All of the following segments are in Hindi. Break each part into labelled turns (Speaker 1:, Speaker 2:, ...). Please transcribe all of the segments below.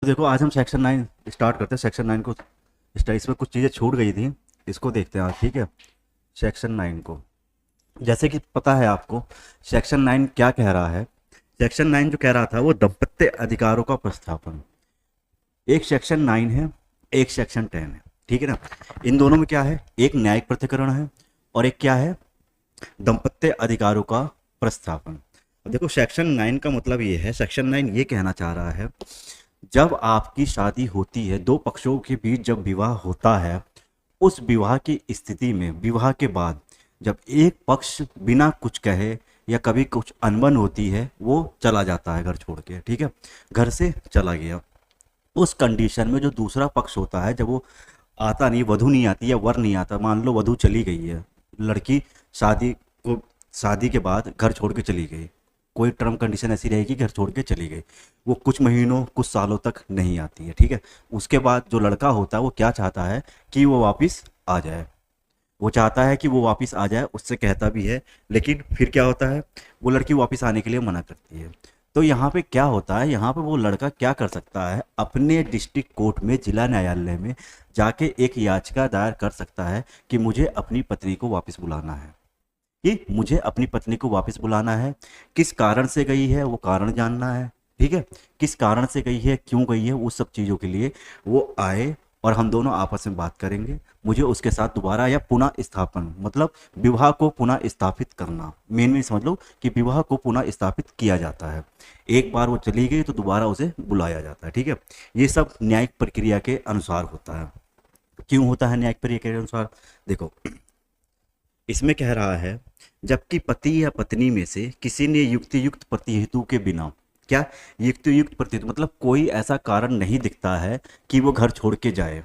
Speaker 1: देखो आज हम सेक्शन 9 स्टार्ट करते हैं। सेक्शन 9 को इसमें कुछ चीज़ें छूट गई थी, इसको देखते हैं आज। ठीक है, सेक्शन 9 को जैसे कि पता है आपको सेक्शन 9 क्या कह रहा है। सेक्शन 9 जो कह रहा था वो दाम्पत्य अधिकारों का प्रस्थापन। एक सेक्शन 9 है, एक सेक्शन 10 है। ठीक है ना। इन दोनों में क्या है, एक न्यायिक पृथक्करण है और एक क्या है, दाम्पत्य अधिकारों का प्रस्थापन। अब देखो सेक्शन 9 का मतलब ये है, सेक्शन 9 ये कहना चाह रहा है जब आपकी शादी होती है, दो पक्षों के बीच जब विवाह होता है, उस विवाह की स्थिति में विवाह के बाद जब एक पक्ष बिना कुछ कहे या कभी कुछ अनबन होती है वो चला जाता है घर छोड़ के। ठीक है, घर से चला गया। उस कंडीशन में जो दूसरा पक्ष होता है, जब वो आता नहीं, वधू नहीं आती या वर नहीं आता, मान लो वधू चली गई है, लड़की शादी को शादी के बाद घर छोड़ के चली गई, कोई टर्म कंडीशन ऐसी रहेगी घर छोड़ के चली गई, वो कुछ महीनों कुछ सालों तक नहीं आती है। ठीक है, उसके बाद जो लड़का होता है वो क्या चाहता है कि वो वापस आ जाए, वो चाहता है कि वो वापस आ जाए, उससे कहता भी है, लेकिन फिर क्या होता है, वो लड़की वापस आने के लिए मना करती है। तो यहाँ पे क्या होता है, यहाँ पे वो लड़का क्या कर सकता है, अपने डिस्ट्रिक्ट कोर्ट में, जिला न्यायालय में जाके एक याचिका दायर कर सकता है कि मुझे अपनी पत्नी को वापस बुलाना है, कि मुझे अपनी पत्नी को वापस बुलाना है। किस कारण से गई है वो कारण जानना है। ठीक है, किस कारण से गई है, क्यों गई है, उस सब चीज़ों के लिए वो आए और हम दोनों आपस में बात करेंगे। मुझे उसके साथ दोबारा या पुनः स्थापन, मतलब विवाह को पुनः स्थापित करना, मेन में समझ लो कि विवाह को पुनः स्थापित किया जाता है। एक बार वो चली गई तो दोबारा उसे बुलाया जाता है। ठीक है, ये सब न्यायिक प्रक्रिया के अनुसार होता है। क्यों होता है न्यायिक प्रक्रिया के अनुसार, देखो इसमें कह रहा है जबकि पति या पत्नी में से किसी ने युक्तियुक्त प्रतिहेतु के बिना, क्या युक्तियुक्त प्रतिहेतु मतलब कोई ऐसा कारण नहीं दिखता है कि वो घर छोड़ के जाए,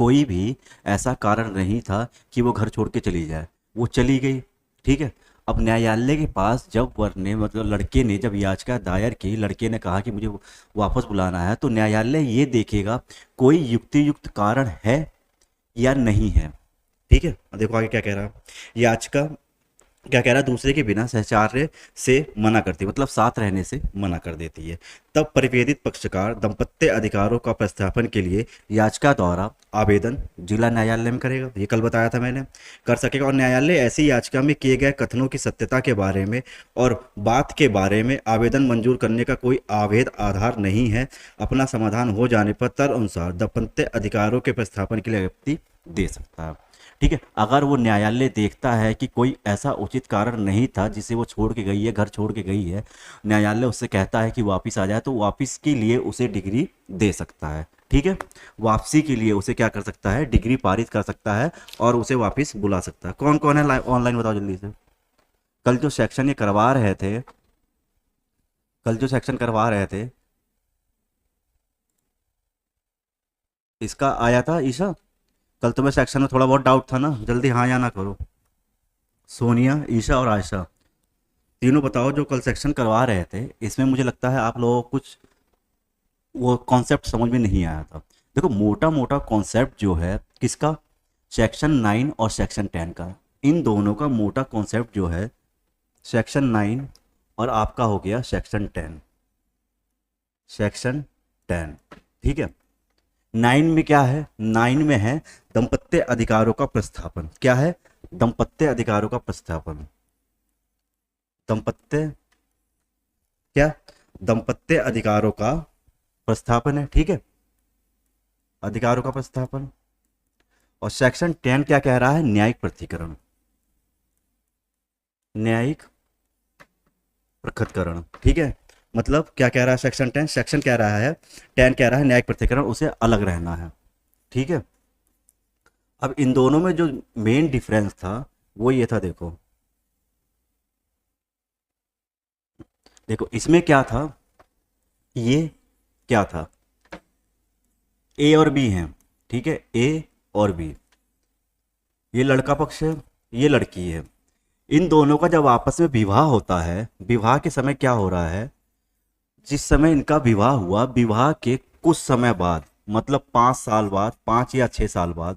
Speaker 1: कोई भी ऐसा कारण नहीं था कि वो घर छोड़ के चली जाए, वो चली गई। ठीक है, अब न्यायालय के पास जब वर ने, मतलब लड़के ने जब याचिका दायर की, लड़के ने कहा कि मुझे वापस बुलाना है, तो न्यायालय ये देखेगा कोई युक्तियुक्त कारण है या नहीं है। ठीक है, अब देखो आगे क्या कह रहा है, याचिका क्या कह रहा है, दूसरे के बिना सहचार्य से मना करती है, मतलब साथ रहने से मना कर देती है। तब परिवेदित पक्षकार दाम्पत्य अधिकारों का प्रस्थापन के लिए याचिका द्वारा आवेदन जिला न्यायालय में करेगा, ये कल बताया था मैंने, कर सकेगा। और न्यायालय ऐसी याचिका में किए गए कथनों की सत्यता के बारे में और बात के बारे में आवेदन मंजूर करने का कोई अवैध आधार नहीं है, अपना समाधान हो जाने पर तदनुसार दाम्पत्य अधिकारों के प्रस्थापन के लिए व्यक्ति दे सकता है। ठीक है, अगर वो न्यायालय देखता है कि कोई ऐसा उचित कारण नहीं था जिसे वो छोड़ के गई है, घर छोड़ के गई है, न्यायालय उससे कहता है कि वापस आ जाए, तो वापस के लिए उसे डिग्री दे सकता है। ठीक है, वापसी के लिए उसे क्या कर सकता है, डिग्री पारित कर सकता है और उसे वापस बुला सकता है। कौन कौन है ऑनलाइन बताओ जल्दी से। कल जो सेक्शन ये करवा रहे थे, कल जो सेक्शन करवा रहे थे इसका आया था ईशा, कल तुम्हें सेक्शन में थोड़ा बहुत डाउट था ना, जल्दी हाँ या ना करो। सोनिया, ईशा और आयशा, तीनों बताओ जो कल सेक्शन करवा रहे थे, इसमें मुझे लगता है आप लोगों को कुछ वो कॉन्सेप्ट समझ में नहीं आया था। देखो मोटा मोटा कॉन्सेप्ट जो है किसका, सेक्शन 9 और सेक्शन 10 का, इन दोनों का मोटा कॉन्सेप्ट जो है सेक्शन 9 और आपका हो गया सेक्शन 10, सेक्शन 10। ठीक है, 9 में क्या है, 9 में है दाम्पत्य अधिकारों का प्रस्थापन। क्या है, दाम्पत्य अधिकारों का प्रस्थापन, दाम्पत्य, क्या दाम्पत्य अधिकारों का प्रस्थापन है। ठीक है, अधिकारों का प्रस्थापन। और सेक्शन 10 क्या कह रहा है, न्यायिक प्रथिकरण, न्यायिक प्रकटकरण। ठीक है, मतलब क्या कह रहा है सेक्शन 10, सेक्शन कह रहा है 10 कह रहा है न्यायिक प्रथिकरण, उसे अलग रहना है। ठीक है, अब इन दोनों में जो मेन डिफरेंस था वो ये था, देखो देखो इसमें क्या था, ये क्या था, ए और बी हैं। ठीक है, ए और बी, ये लड़का पक्ष है, ये लड़की है। इन दोनों का जब आपस में विवाह होता है, विवाह के समय क्या हो रहा है, जिस समय इनका विवाह हुआ, विवाह के कुछ समय बाद, मतलब 5 साल बाद, 5 या 6 साल बाद,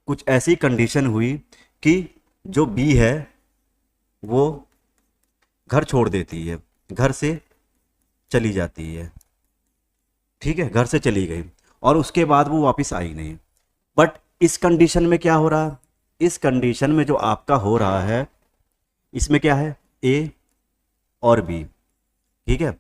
Speaker 1: कुछ ऐसी कंडीशन हुई कि जो बी है वो घर छोड़ देती है, घर से चली जाती है। ठीक है, घर से चली गई और उसके बाद वो वापस आई नहीं। बट इस कंडीशन में क्या हो रहा है, इस कंडीशन में जो आपका हो रहा है, इसमें क्या है, ए और बी, ठीक है।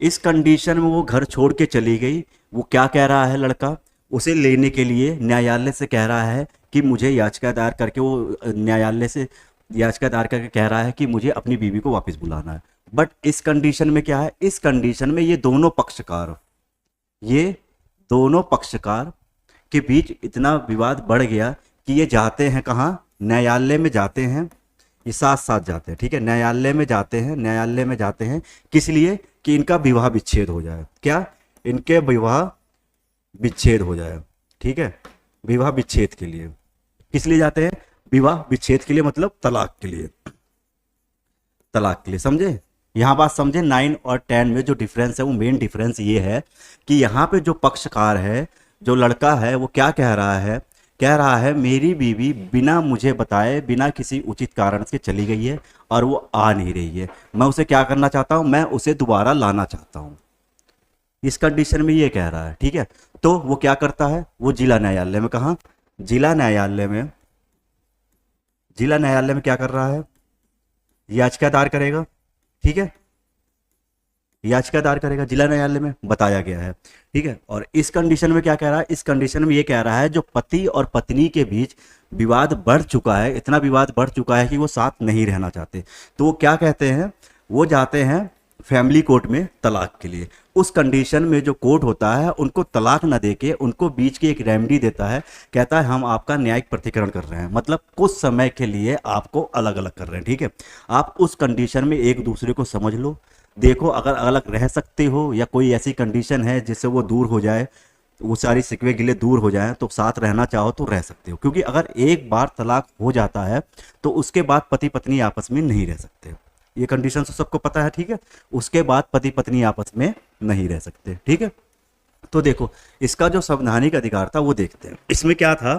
Speaker 1: इस कंडीशन में वो घर छोड़ के चली गई, वो क्या कह रहा है लड़का, उसे लेने के लिए न्यायालय से कह रहा है कि मुझे याचिका दायर करके, वो न्यायालय से याचिका दायर करके कह रहा है कि मुझे अपनी बीवी को वापस बुलाना है। बट इस कंडीशन में क्या है, इस कंडीशन में ये दोनों पक्षकार के बीच इतना विवाद बढ़ गया कि ये जाते हैं कहाँ, न्यायालय में जाते हैं, ये साथ साथ जाते हैं, ठीक है, न्यायालय में जाते हैं, न्यायालय में जाते हैं किस लिए, कि इनका विवाह विच्छेद हो जाए, क्या, इनके विवाह विच्छेद हो जाए, ठीक है, विवाह विच्छेद के लिए। किस लिए जाते हैं, विवाह विच्छेद के लिए, मतलब तलाक के लिए, तलाक के लिए, समझे। यहाँ बात समझे, 9 और 10 में जो डिफरेंस है, वो मेन डिफरेंस ये है कि यहाँ पे जो पक्षकार है, जो लड़का है, वो क्या कह रहा है, कह रहा है मेरी बीवी बिना मुझे बताए, बिना किसी उचित कारण से चली गई है और वो आ नहीं रही है, मैं उसे क्या करना चाहता हूँ, मैं उसे दोबारा लाना चाहता हूँ। इस कंडीशन में ये कह रहा है, ठीक है। तो वो क्या करता है, वो जिला न्यायालय में, कहा, जिला न्यायालय में, जिला न्यायालय में क्या कर रहा है, याचिका दायर करेगा, ठीक है, याचिका दायर करेगा, जिला न्यायालय में बताया गया है, ठीक है। और इस कंडीशन में क्या कह रहा है, इस कंडीशन में ये कह रहा है जो पति और पत्नी के बीच विवाद बढ़ चुका है, इतना विवाद बढ़ चुका है कि वो साथ नहीं रहना चाहते, तो वो क्या कहते हैं, वो जाते हैं फैमिली कोर्ट में तलाक के लिए। उस कंडीशन में जो कोर्ट होता है उनको तलाक ना देके उनको बीच की एक रेमेडी देता है, कहता है हम आपका न्यायिक प्रतिकरण कर रहे हैं, मतलब कुछ समय के लिए आपको अलग अलग कर रहे हैं, ठीक है। आप उस कंडीशन में एक दूसरे को समझ लो, देखो अगर अलग रह सकते हो या कोई ऐसी कंडीशन है जिससे वो दूर हो जाए, वो सारी सिकवे गिले दूर हो जाए, तो साथ रहना चाहो तो रह सकते हो, क्योंकि अगर एक बार तलाक हो जाता है तो उसके बाद पति पत्नी आपस में नहीं रह सकते, ये कंडीशन तो सबको पता है, ठीक है। उसके बाद पति पत्नी आपस में नहीं रह सकते, ठीक है। तो देखो इसका जो संवैधानिक अधिकार था वो देखते हैं, इसमें क्या था,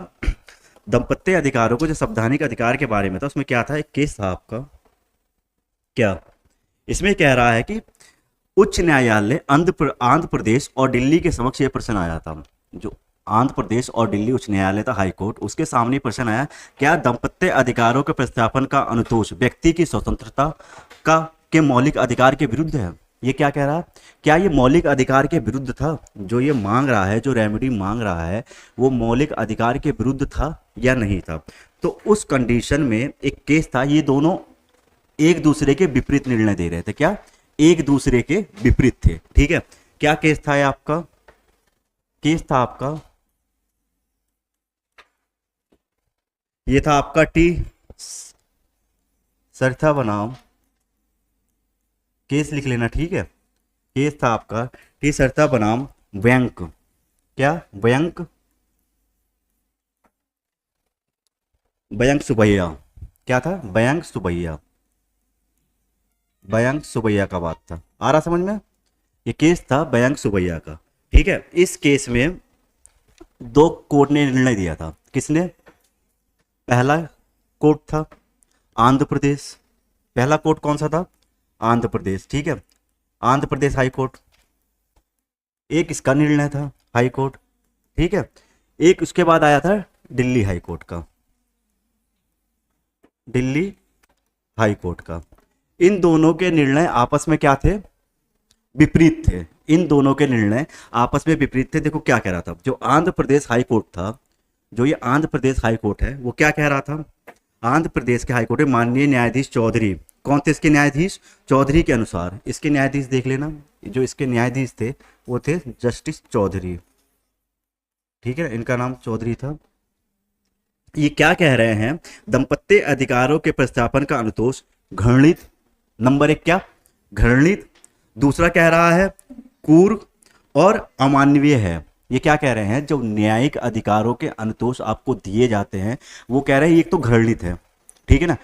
Speaker 1: दाम्पत्य अधिकारों को जो संवैधानिक अधिकार के बारे में था, उसमें क्या था, एक केस था आपका, क्या, इसमें कह रहा है कि उच्च न्यायालय आंध्र प्रदेश और दिल्ली के समक्ष ये प्रश्न आया था, जो आंध्र प्रदेश और दिल्ली उच्च न्यायालय था, हाई कोर्ट, उसके सामने प्रश्न आया, क्या दाम्पत्य अधिकारों के प्रतिस्थापन का अनुतोष व्यक्ति की स्वतंत्रता का के मौलिक अधिकार के विरुद्ध है। ये क्या कह रहा है, क्या ये मौलिक अधिकार के विरुद्ध था, जो ये मांग रहा है, जो रेमेडी मांग रहा है, वो मौलिक अधिकार के विरुद्ध था या नहीं था। तो उस कंडीशन में एक केस था, ये दोनों एक दूसरे के विपरीत निर्णय दे रहे थे, क्या, एक दूसरे के विपरीत थे, ठीक है। क्या केस था ये आपका, केस था आपका, ये था आपका टी सरथा बनाम, केस लिख लेना, ठीक है। केस था आपका टी सरथा बनाम बैंक, क्या, बैंक, बैंक सुबैया, क्या था, बैंक सुबैया, बैंक सुबैया का बात था, आ रहा समझ में। ये केस था बैंक सुबैया का, ठीक है। इस केस में दो कोर्ट ने निर्णय दिया था, किसने, पहला कोर्ट था आंध्र प्रदेश, पहला कोर्ट कौन सा था, आंध्र प्रदेश, ठीक है, आंध्र प्रदेश हाई कोर्ट, एक इसका निर्णय था हाई कोर्ट, ठीक है। एक उसके बाद आया था दिल्ली हाई कोर्ट का, दिल्ली हाई कोर्ट का। इन दोनों के निर्णय आपस में क्या थे, विपरीत थे, इन दोनों के निर्णय आपस में विपरीत थे। देखो क्या कह रहा था, जो आंध्र प्रदेश हाई कोर्ट था, जो ये आंध्र प्रदेश हाई कोर्ट है, वो क्या कह रहा था, आंध्र प्रदेश के हाई कोर्ट में माननीय न्यायाधीश चौधरी, कौन थे इसके न्यायाधीश, चौधरी के अनुसार, इसके न्यायाधीश देख लेना, जो इसके न्यायाधीश थे वो थे जस्टिस चौधरी, ठीक है, इनका नाम चौधरी था। ये क्या कह रहे हैं, दाम्पत्य अधिकारों के प्रतिस्थापन का अनुतोष घृणित, नंबर एक क्या, घृणित, दूसरा कह रहा है क्रूर और अमानवीय है। ये क्या कह रहे हैं, जो न्यायिक अधिकारों के अनुतोष आपको दिए जाते हैं, वो कह रहे हैं एक तो घृणित है, ठीक है ना,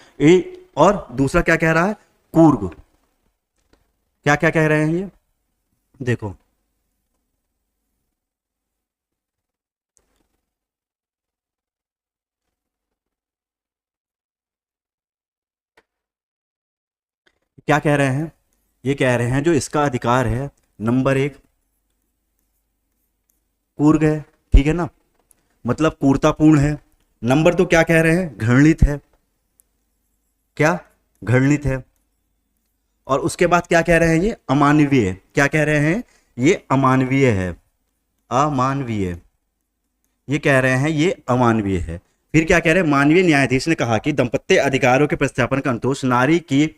Speaker 1: और दूसरा क्या कह रहा है, क्रूर। क्या क्या कह रहे हैं ये, देखो क्या कह रहे हैं, ये कह रहे हैं जो इसका अधिकार है, नंबर एक, कूर्ग है, ठीक है ना, मतलब क्रूरतापूर्ण है। नंबर 2 क्या कह रहे हैं, घृणित है, क्या घृणित है। और उसके बाद क्या कह रहे हैं, ये अमानवीय, क्या कह रहे हैं, ये अमानवीय है, अमानवीय, ये कह रहे हैं ये अमानवीय है। फिर क्या कह रहे हैं, मानवीय न्यायाधीश ने कहा कि दाम्पत्य अधिकारों के प्रतिस्थापन का अनुतोष नारी की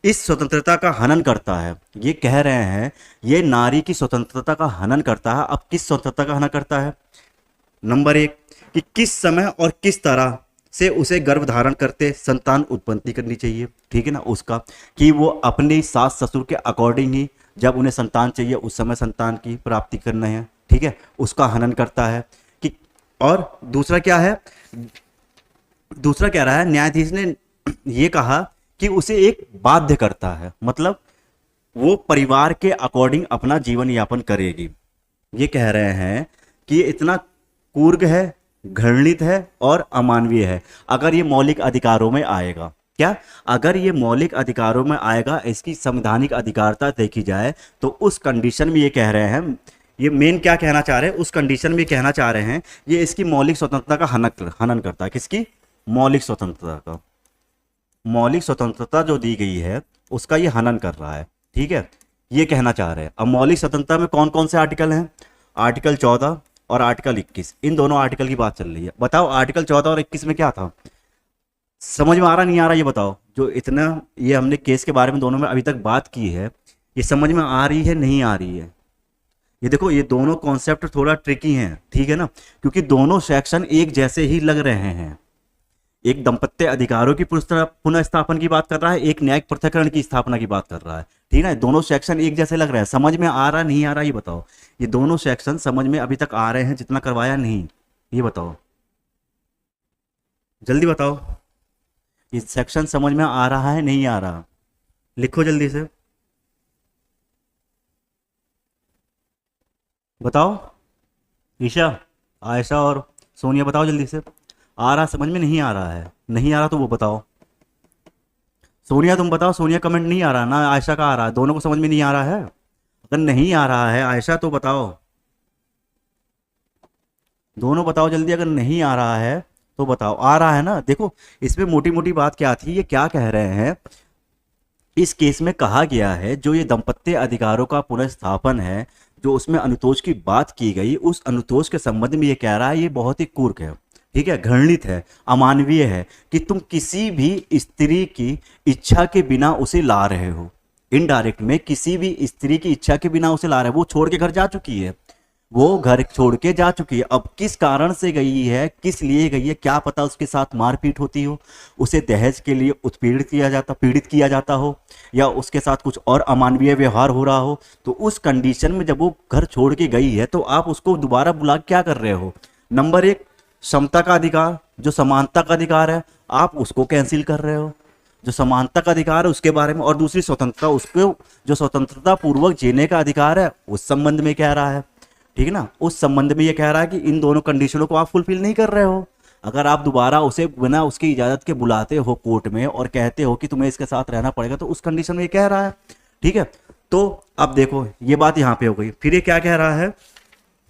Speaker 1: इस स्वतंत्रता का हनन करता है। ये कह रहे हैं ये नारी की स्वतंत्रता का हनन करता है। अब किस स्वतंत्रता का हनन करता है, नंबर 1 कि किस समय और किस तरह से उसे गर्भ धारण करते संतान उत्पत्ति करनी चाहिए, ठीक है ना, उसका कि वो अपने सास ससुर के अकॉर्डिंग ही जब उन्हें संतान चाहिए उस समय संतान की प्राप्ति करना है, ठीक है, उसका हनन करता है कि। और दूसरा क्या है, दूसरा कह रहा है न्यायाधीश ने ये कहा कि उसे एक बाध्य करता है, मतलब वो परिवार के अकॉर्डिंग अपना जीवन यापन करेगी। ये कह रहे हैं कि ये इतना कूर्ग है, घृणित है और अमानवीय है अगर ये मौलिक अधिकारों में आएगा। क्या, अगर ये मौलिक अधिकारों में आएगा, इसकी संवैधानिक अधिकारता देखी जाए तो उस कंडीशन में ये कह रहे हैं, ये मेन क्या कहना चाह रहे हैं, उस कंडीशन में कहना चाह रहे हैं ये इसकी मौलिक स्वतंत्रता का हनन करता है। किसकी, मौलिक स्वतंत्रता का, मौलिक स्वतंत्रता जो दी गई है उसका ये हनन कर रहा है, ठीक है, ये कहना चाह रहे हैं। अब मौलिक स्वतंत्रता में कौन कौन से आर्टिकल हैं, आर्टिकल 14 और आर्टिकल 21, इन दोनों आर्टिकल की बात चल रही है। बताओ आर्टिकल 14 और 21 में क्या था, समझ में आ रहा नहीं आ रहा, ये बताओ। जो इतना ये हमने केस के बारे में दोनों में अभी तक बात की है, ये समझ में आ रही है नहीं आ रही है। ये देखो ये दोनों कॉन्सेप्ट थोड़ा ट्रिकी हैं, ठीक है ना, क्योंकि दोनों सेक्शन एक जैसे ही लग रहे हैं। एक दाम्पत्य अधिकारों की पुनः स्थापन की बात कर रहा है, एक न्यायिक पृथक्करण की स्थापना की बात कर रहा है, ठीक है। दोनों सेक्शन एक जैसे लग रहे हैं, समझ में आ रहा नहीं आ रहा ये बताओ। ये दोनों सेक्शन समझ में अभी तक आ रहे हैं जितना करवाया नहीं, ये बताओ जल्दी बताओ। ये सेक्शन समझ में आ रहा है नहीं आ रहा, लिखो जल्दी से बताओ। ईशा, आयशा और सोनिया बताओ जल्दी से, आ रहा समझ में नहीं आ रहा है, नहीं आ रहा तो वो बताओ। सोनिया तुम बताओ, सोनिया कमेंट नहीं आ रहा ना, आयशा का आ रहा है, दोनों को समझ में नहीं आ रहा है। अगर नहीं आ रहा है आयशा तो बताओ, दोनों बताओ जल्दी, अगर नहीं आ रहा है तो बताओ। आ रहा है ना, देखो इसमें मोटी मोटी बात क्या थी, ये क्या कह रहे हैं, इस केस में कहा गया है जो ये दाम्पत्य अधिकारों का पुनर्स्थापन है, जो उसमें अनुतोष की बात की गई, उस अनुतोष के संबंध में ये कह रहा है ये बहुत ही कूर्क है, ठीक है, घृणित है, अमानवीय है कि तुम किसी भी स्त्री की इच्छा के बिना उसे ला रहे हो। इनडायरेक्ट में किसी भी स्त्री की इच्छा के बिना उसे ला रहे हो, वो छोड़ के घर जा चुकी है, वो घर छोड़ के जा चुकी है। अब किस कारण से गई है, किस लिए गई है, क्या पता उसके साथ मारपीट होती हो, उसे दहेज के लिए उत्पीड़ित किया जाता, पीड़ित किया जाता हो, या उसके साथ कुछ और अमानवीय व्यवहार हो रहा हो। तो उस कंडीशन में जब वो घर छोड़ के गई है तो आप उसको दोबारा बुला क्या कर रहे हो, नंबर 1 समता का अधिकार, जो समानता का अधिकार है आप उसको कैंसिल कर रहे हो, जो समानता का अधिकार है उसके बारे में, और दूसरी स्वतंत्रता, उसको जो स्वतंत्रता पूर्वक जीने का अधिकार है उस संबंध में कह रहा है, ठीक है ना, उस संबंध में ये कह रहा है कि इन दोनों कंडीशनों को आप फुलफिल नहीं कर रहे हो। अगर आप दोबारा उसे बिना उसकी इजाज़त के बुलाते हो कोर्ट में और कहते हो कि तुम्हें इसके साथ रहना पड़ेगा, तो उस कंडीशन में ये कह रहा है, ठीक है। तो अब देखो ये बात यहाँ पे हो गई। फिर ये क्या कह रहा है,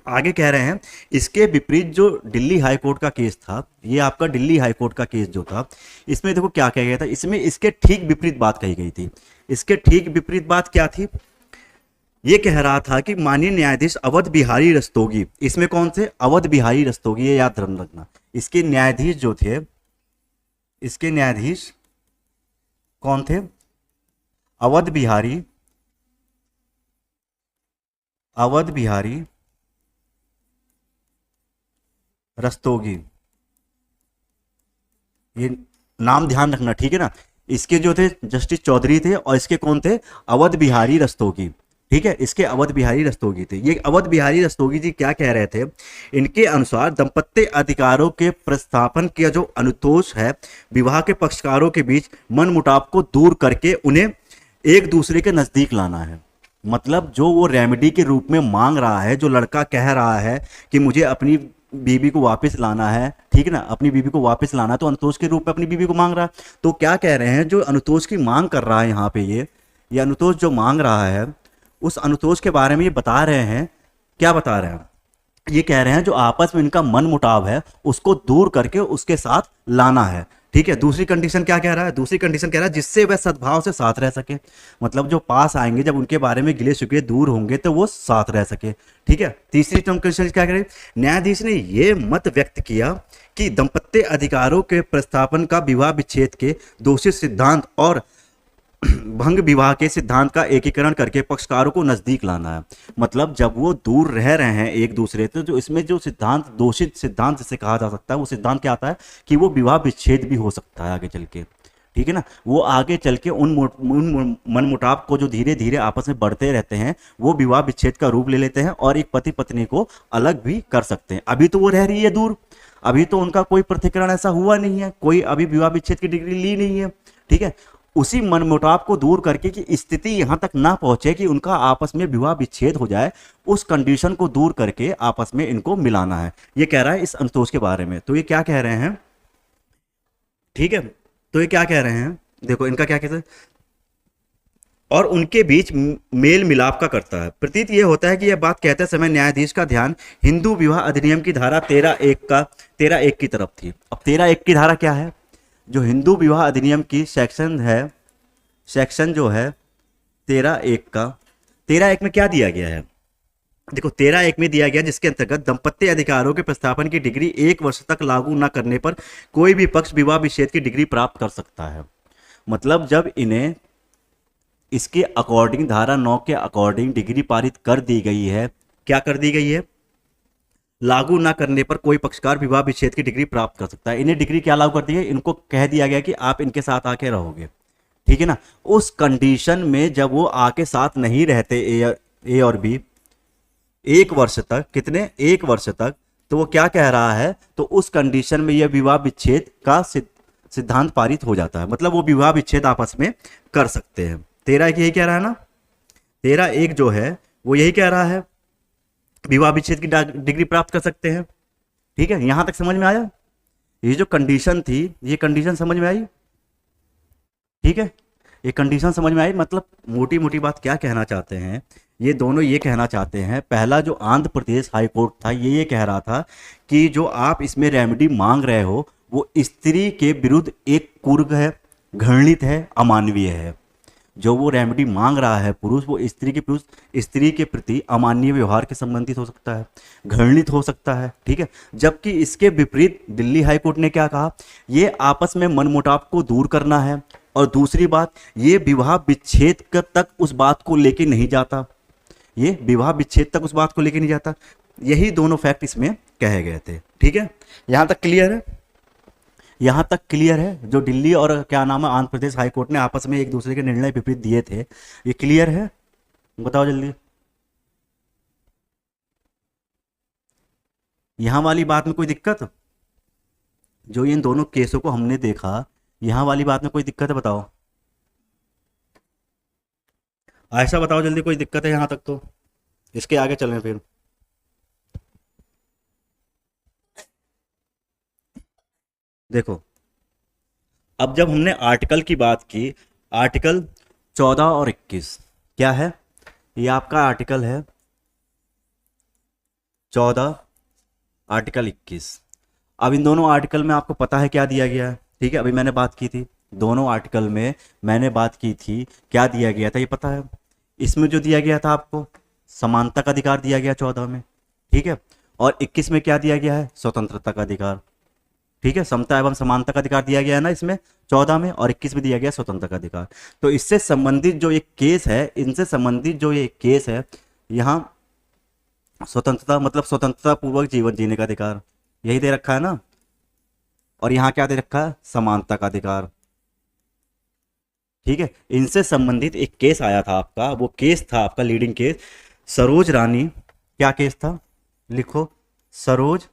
Speaker 1: आगे कह रहे हैं इसके विपरीत जो दिल्ली हाई कोर्ट का केस था, ये आपका दिल्ली हाई कोर्ट का केस जो था, इसमें देखो क्या कहा गया था, इसमें इसके ठीक विपरीत बात कही गई थी। इसके ठीक विपरीत बात क्या थी, ये कह रहा था कि माननीय न्यायाधीश अवध बिहारी रस्तोगी, इसमें कौन थे, अवध बिहारी रस्तोगी, ये याद रखना। इसके न्यायाधीश जो थे, इसके न्यायाधीश कौन थे, अवध बिहारी, अवध बिहारी रस्तोगी, ये नाम ध्यान रखना, ठीक है ना। इसके जो थे जस्टिस चौधरी थे और इसके कौन थे, अवध बिहारी रस्तोगी, ठीक है, इसके अवध बिहारी रस्तोगी थे। ये अवध बिहारी रस्तोगी जी क्या कह रहे थे, इनके अनुसार दाम्पत्य अधिकारों के प्रस्थापन का जो अनुतोष है, विवाह के पक्षकारों के बीच मनमुटाव को दूर करके उन्हें एक दूसरे के नजदीक लाना है। मतलब जो वो रेमेडी के रूप में मांग रहा है, जो लड़का कह रहा है कि मुझे अपनी बीबी को वापस लाना है, ठीक है ना, अपनी बीबी को वापस लाना है, तो अनुतोष के रूप में अपनी बीबी को मांग रहा है। तो क्या कह रहे हैं, जो अनुतोष की मांग कर रहा है यहाँ पे, ये अनुतोष जो मांग रहा है, उस अनुतोष के बारे में ये बता रहे हैं, क्या बता रहे हैं, ये कह रहे हैं जो आपस में इनका मन मुटाव है उसको दूर करके उसके साथ लाना है। ठीक है, दूसरी कंडीशन क्या कह रहा है? दूसरी कंडीशन कह रहा है जिससे वह सद्भाव से साथ रह सके। मतलब जो पास आएंगे जब उनके बारे में गिले शिकवे दूर होंगे तो वो साथ रह सके। ठीक है, तीसरी टर्म कंडीशन क्या कह रही है? न्यायाधीश ने ये मत व्यक्त किया कि दंपत्य अधिकारों के प्रस्थापन का विवाह विच्छेद के दोषी सिद्धांत और भंग विवाह के सिद्धांत का एकीकरण करके पक्षकारों को नजदीक लाना है। मतलब जब वो दूर रह रहे हैं एक दूसरे से, जो इसमें जो सिद्धांत दोषित सिद्धांत जिसे कहा जा सकता है, वो सिद्धांत क्या आता है कि वो विवाह विच्छेद भी हो सकता है आगे चल के। ठीक है ना, वो आगे चल के उन मनमुटाव को जो धीरे धीरे आपस में बढ़ते रहते हैं वो विवाह विच्छेद का रूप ले लेते हैं और एक पति पत्नी को अलग भी कर सकते हैं। अभी तो वो रह रही है दूर, अभी तो उनका कोई पृथक्करण ऐसा हुआ नहीं है, कोई अभी विवाह विच्छेद की डिग्री ली नहीं है। ठीक है, उसी मनमुटाव को दूर करके कि स्थिति यहां तक ना पहुंचे कि उनका आपस में विवाह विच्छेद हो जाए, उस कंडीशन को दूर करके आपस में इनको मिलाना है। ये कह रहा है इस अंतोष के बारे में। तो ये क्या कह रहे हैं? ठीक है, तो ये क्या कह रहे हैं, देखो इनका क्या कहते हैं, और उनके बीच मेल मिलाप का करता है। प्रतीत ये होता है कि यह बात कहते समय न्यायाधीश का ध्यान हिंदू विवाह अधिनियम की धारा 13(1) की तरफ थी। अब 13(1) की धारा क्या है? जो हिंदू विवाह अधिनियम की सेक्शन है, सेक्शन जो है 13(1) का, 13(1) में क्या दिया गया है? देखो 13(1) में दिया गया जिसके अंतर्गत दंपत्य अधिकारों के प्रस्थापन की डिग्री 1 वर्ष तक लागू न करने पर कोई भी पक्ष विवाह विच्छेद की डिग्री प्राप्त कर सकता है। मतलब जब इन्हें इसके अकॉर्डिंग धारा 9 के अकॉर्डिंग डिग्री पारित कर दी गई है, क्या कर दी गई है? लागू ना करने पर कोई पक्षकार विवाह विच्छेद की डिग्री प्राप्त कर सकता है। इन्हें डिग्री क्या लागू कर दी है? इनको कह दिया गया कि आप इनके साथ आके रहोगे। ठीक है ना, उस कंडीशन में जब वो आके साथ नहीं रहते ए और बी 1 वर्ष तक, कितने 1 वर्ष तक, तो वो क्या कह रहा है? तो उस कंडीशन में यह विवाह विच्छेद का सिद्धांत पारित हो जाता है। मतलब वो विवाह विच्छेद आपस में कर सकते हैं। 13(1) यही कह रहा है ना, 13(1) जो है वो यही कह रहा है विवाह विच्छेद की डिग्री प्राप्त कर सकते हैं। ठीक है, यहां तक समझ में आया? ये जो कंडीशन थी, ये कंडीशन समझ में आई? ठीक है, ये कंडीशन समझ में आई। मतलब मोटी मोटी बात क्या कहना चाहते हैं ये दोनों? ये कहना चाहते हैं, पहला जो आंध्र प्रदेश हाई कोर्ट था ये कह रहा था कि जो आप इसमें रेमेडी मांग रहे हो वो स्त्री के विरुद्ध एक कुर्ग है, घृणित है, अमानवीय है। जो वो रेमेडी मांग रहा है पुरुष, वो स्त्री के प्रति अमानवीय व्यवहार के संबंधित हो सकता है, घृणित हो सकता है। ठीक है, जबकि इसके विपरीत दिल्ली हाई कोर्ट ने क्या कहा? ये आपस में मनमुटाव को दूर करना है, और दूसरी बात ये विवाह विच्छेद तक उस बात को लेके नहीं जाता, ये विवाह विच्छेद तक उस बात को लेके नहीं जाता। यही दोनों फैक्ट इसमें कहे गए थे। ठीक है, यहां तक क्लियर है? यहां तक क्लियर है? जो दिल्ली और क्या नाम है आंध्र प्रदेश हाई कोर्ट ने आपस में एक दूसरे के निर्णय विपरीत दिए थे, ये क्लियर है? बताओ जल्दी। यहां वाली बात में कोई दिक्कत? जो इन दोनों केसों को हमने देखा, यहां वाली बात में कोई दिक्कत है? बताओ, ऐसा बताओ जल्दी, कोई दिक्कत है यहां तक? तो इसके आगे चलें फिर। देखो, अब जब हमने आर्टिकल की बात की, आर्टिकल 14 और 21 क्या है? ये आपका आर्टिकल है 14, आर्टिकल 21। अब इन दोनों आर्टिकल में आपको पता है क्या दिया गया है? ठीक है, अभी मैंने बात की थी, दोनों आर्टिकल में मैंने बात की थी, क्या दिया गया था ये पता है? इसमें जो दिया गया था आपको समानता का अधिकार दिया गया 14 में। ठीक है, और 21 में क्या दिया गया है? स्वतंत्रता का अधिकार। ठीक है, समता एवं समानता का अधिकार दिया गया है ना इसमें 14 में, और 21 में दिया गया स्वतंत्रता का अधिकार। तो इससे संबंधित जो एक केस है, इनसे संबंधित जो ये केस है, यहाँ स्वतंत्रता मतलब स्वतंत्रता पूर्वक जीवन जीने का अधिकार यही दे रखा है ना, और यहाँ क्या दे रखा है? समानता का अधिकार। ठीक है, इनसे संबंधित एक केस आया था आपका, वो केस था आपका लीडिंग केस सरोज रानी। क्या केस था? लिखो, सरोज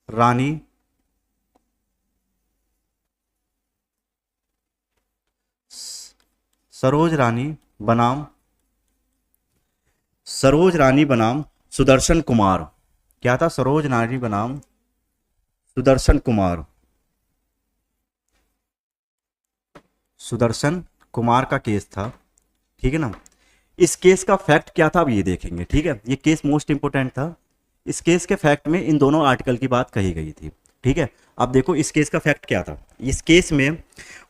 Speaker 1: रानी सरोज रानी बनाम सुदर्शन कुमार। क्या था? सरोज रानी बनाम सुदर्शन कुमार। सुदर्शन कुमार का केस था। ठीक है ना, इस केस का फैक्ट क्या था अब ये देखेंगे, ठीक है। ये केस मोस्ट इंपोर्टेंट था। इस केस के फैक्ट में इन दोनों आर्टिकल की बात कही गई थी, ठीक है। अब देखो इस केस का फैक्ट क्या था। इस केस में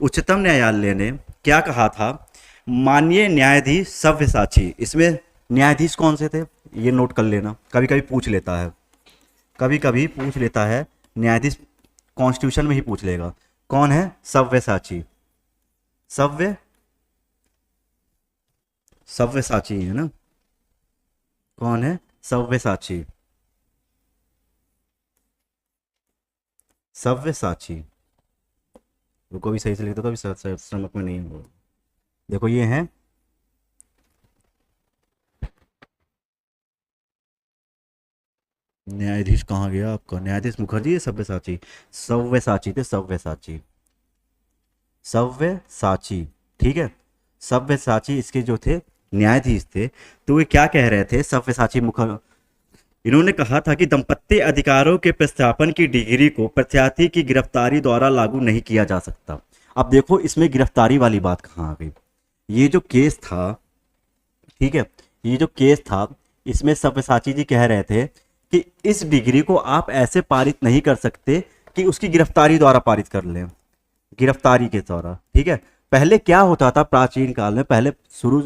Speaker 1: उच्चतम न्यायालय ने क्या कहा था, माननीय न्यायाधीश सव्यसाची, इसमें न्यायाधीश कौन से थे ये नोट कर लेना, कभी कभी पूछ लेता है, कभी कभी पूछ लेता है न्यायाधीश, कॉन्स्टिट्यूशन में ही पूछ लेगा। कौन है? सव्यसाची। सव्यसाची है ना। कौन है? सव्यसाची। सव्यसाची, रुको भी सही से लिखता तो अभी समझ में नहीं होगा। देखो ये है न्यायाधीश, कहाँ गया आपका न्यायाधीश मुखर्जी, सव्यसाची। सव्यसाची थे, सव्यसाची, सव्यसाची, ठीक है। सव्यसाची इसके जो थे न्यायाधीश थे। तो वे क्या कह रहे थे सव्यसाची मुखर्जी, इन्होंने कहा था कि दंपत्ति अधिकारों के प्रतिस्थापन की डिग्री को प्रत्यार्थी की गिरफ्तारी द्वारा लागू नहीं किया जा सकता। अब देखो इसमें गिरफ्तारी वाली बात कहाँ आ गई। ये जो केस था, ठीक है, ये जो केस था इसमें सव्यसाची जी कह रहे थे कि इस डिग्री को आप ऐसे पारित नहीं कर सकते कि उसकी गिरफ्तारी द्वारा पारित कर लें, गिरफ्तारी के द्वारा, ठीक है। पहले क्या होता था प्राचीन काल में, पहले शुरू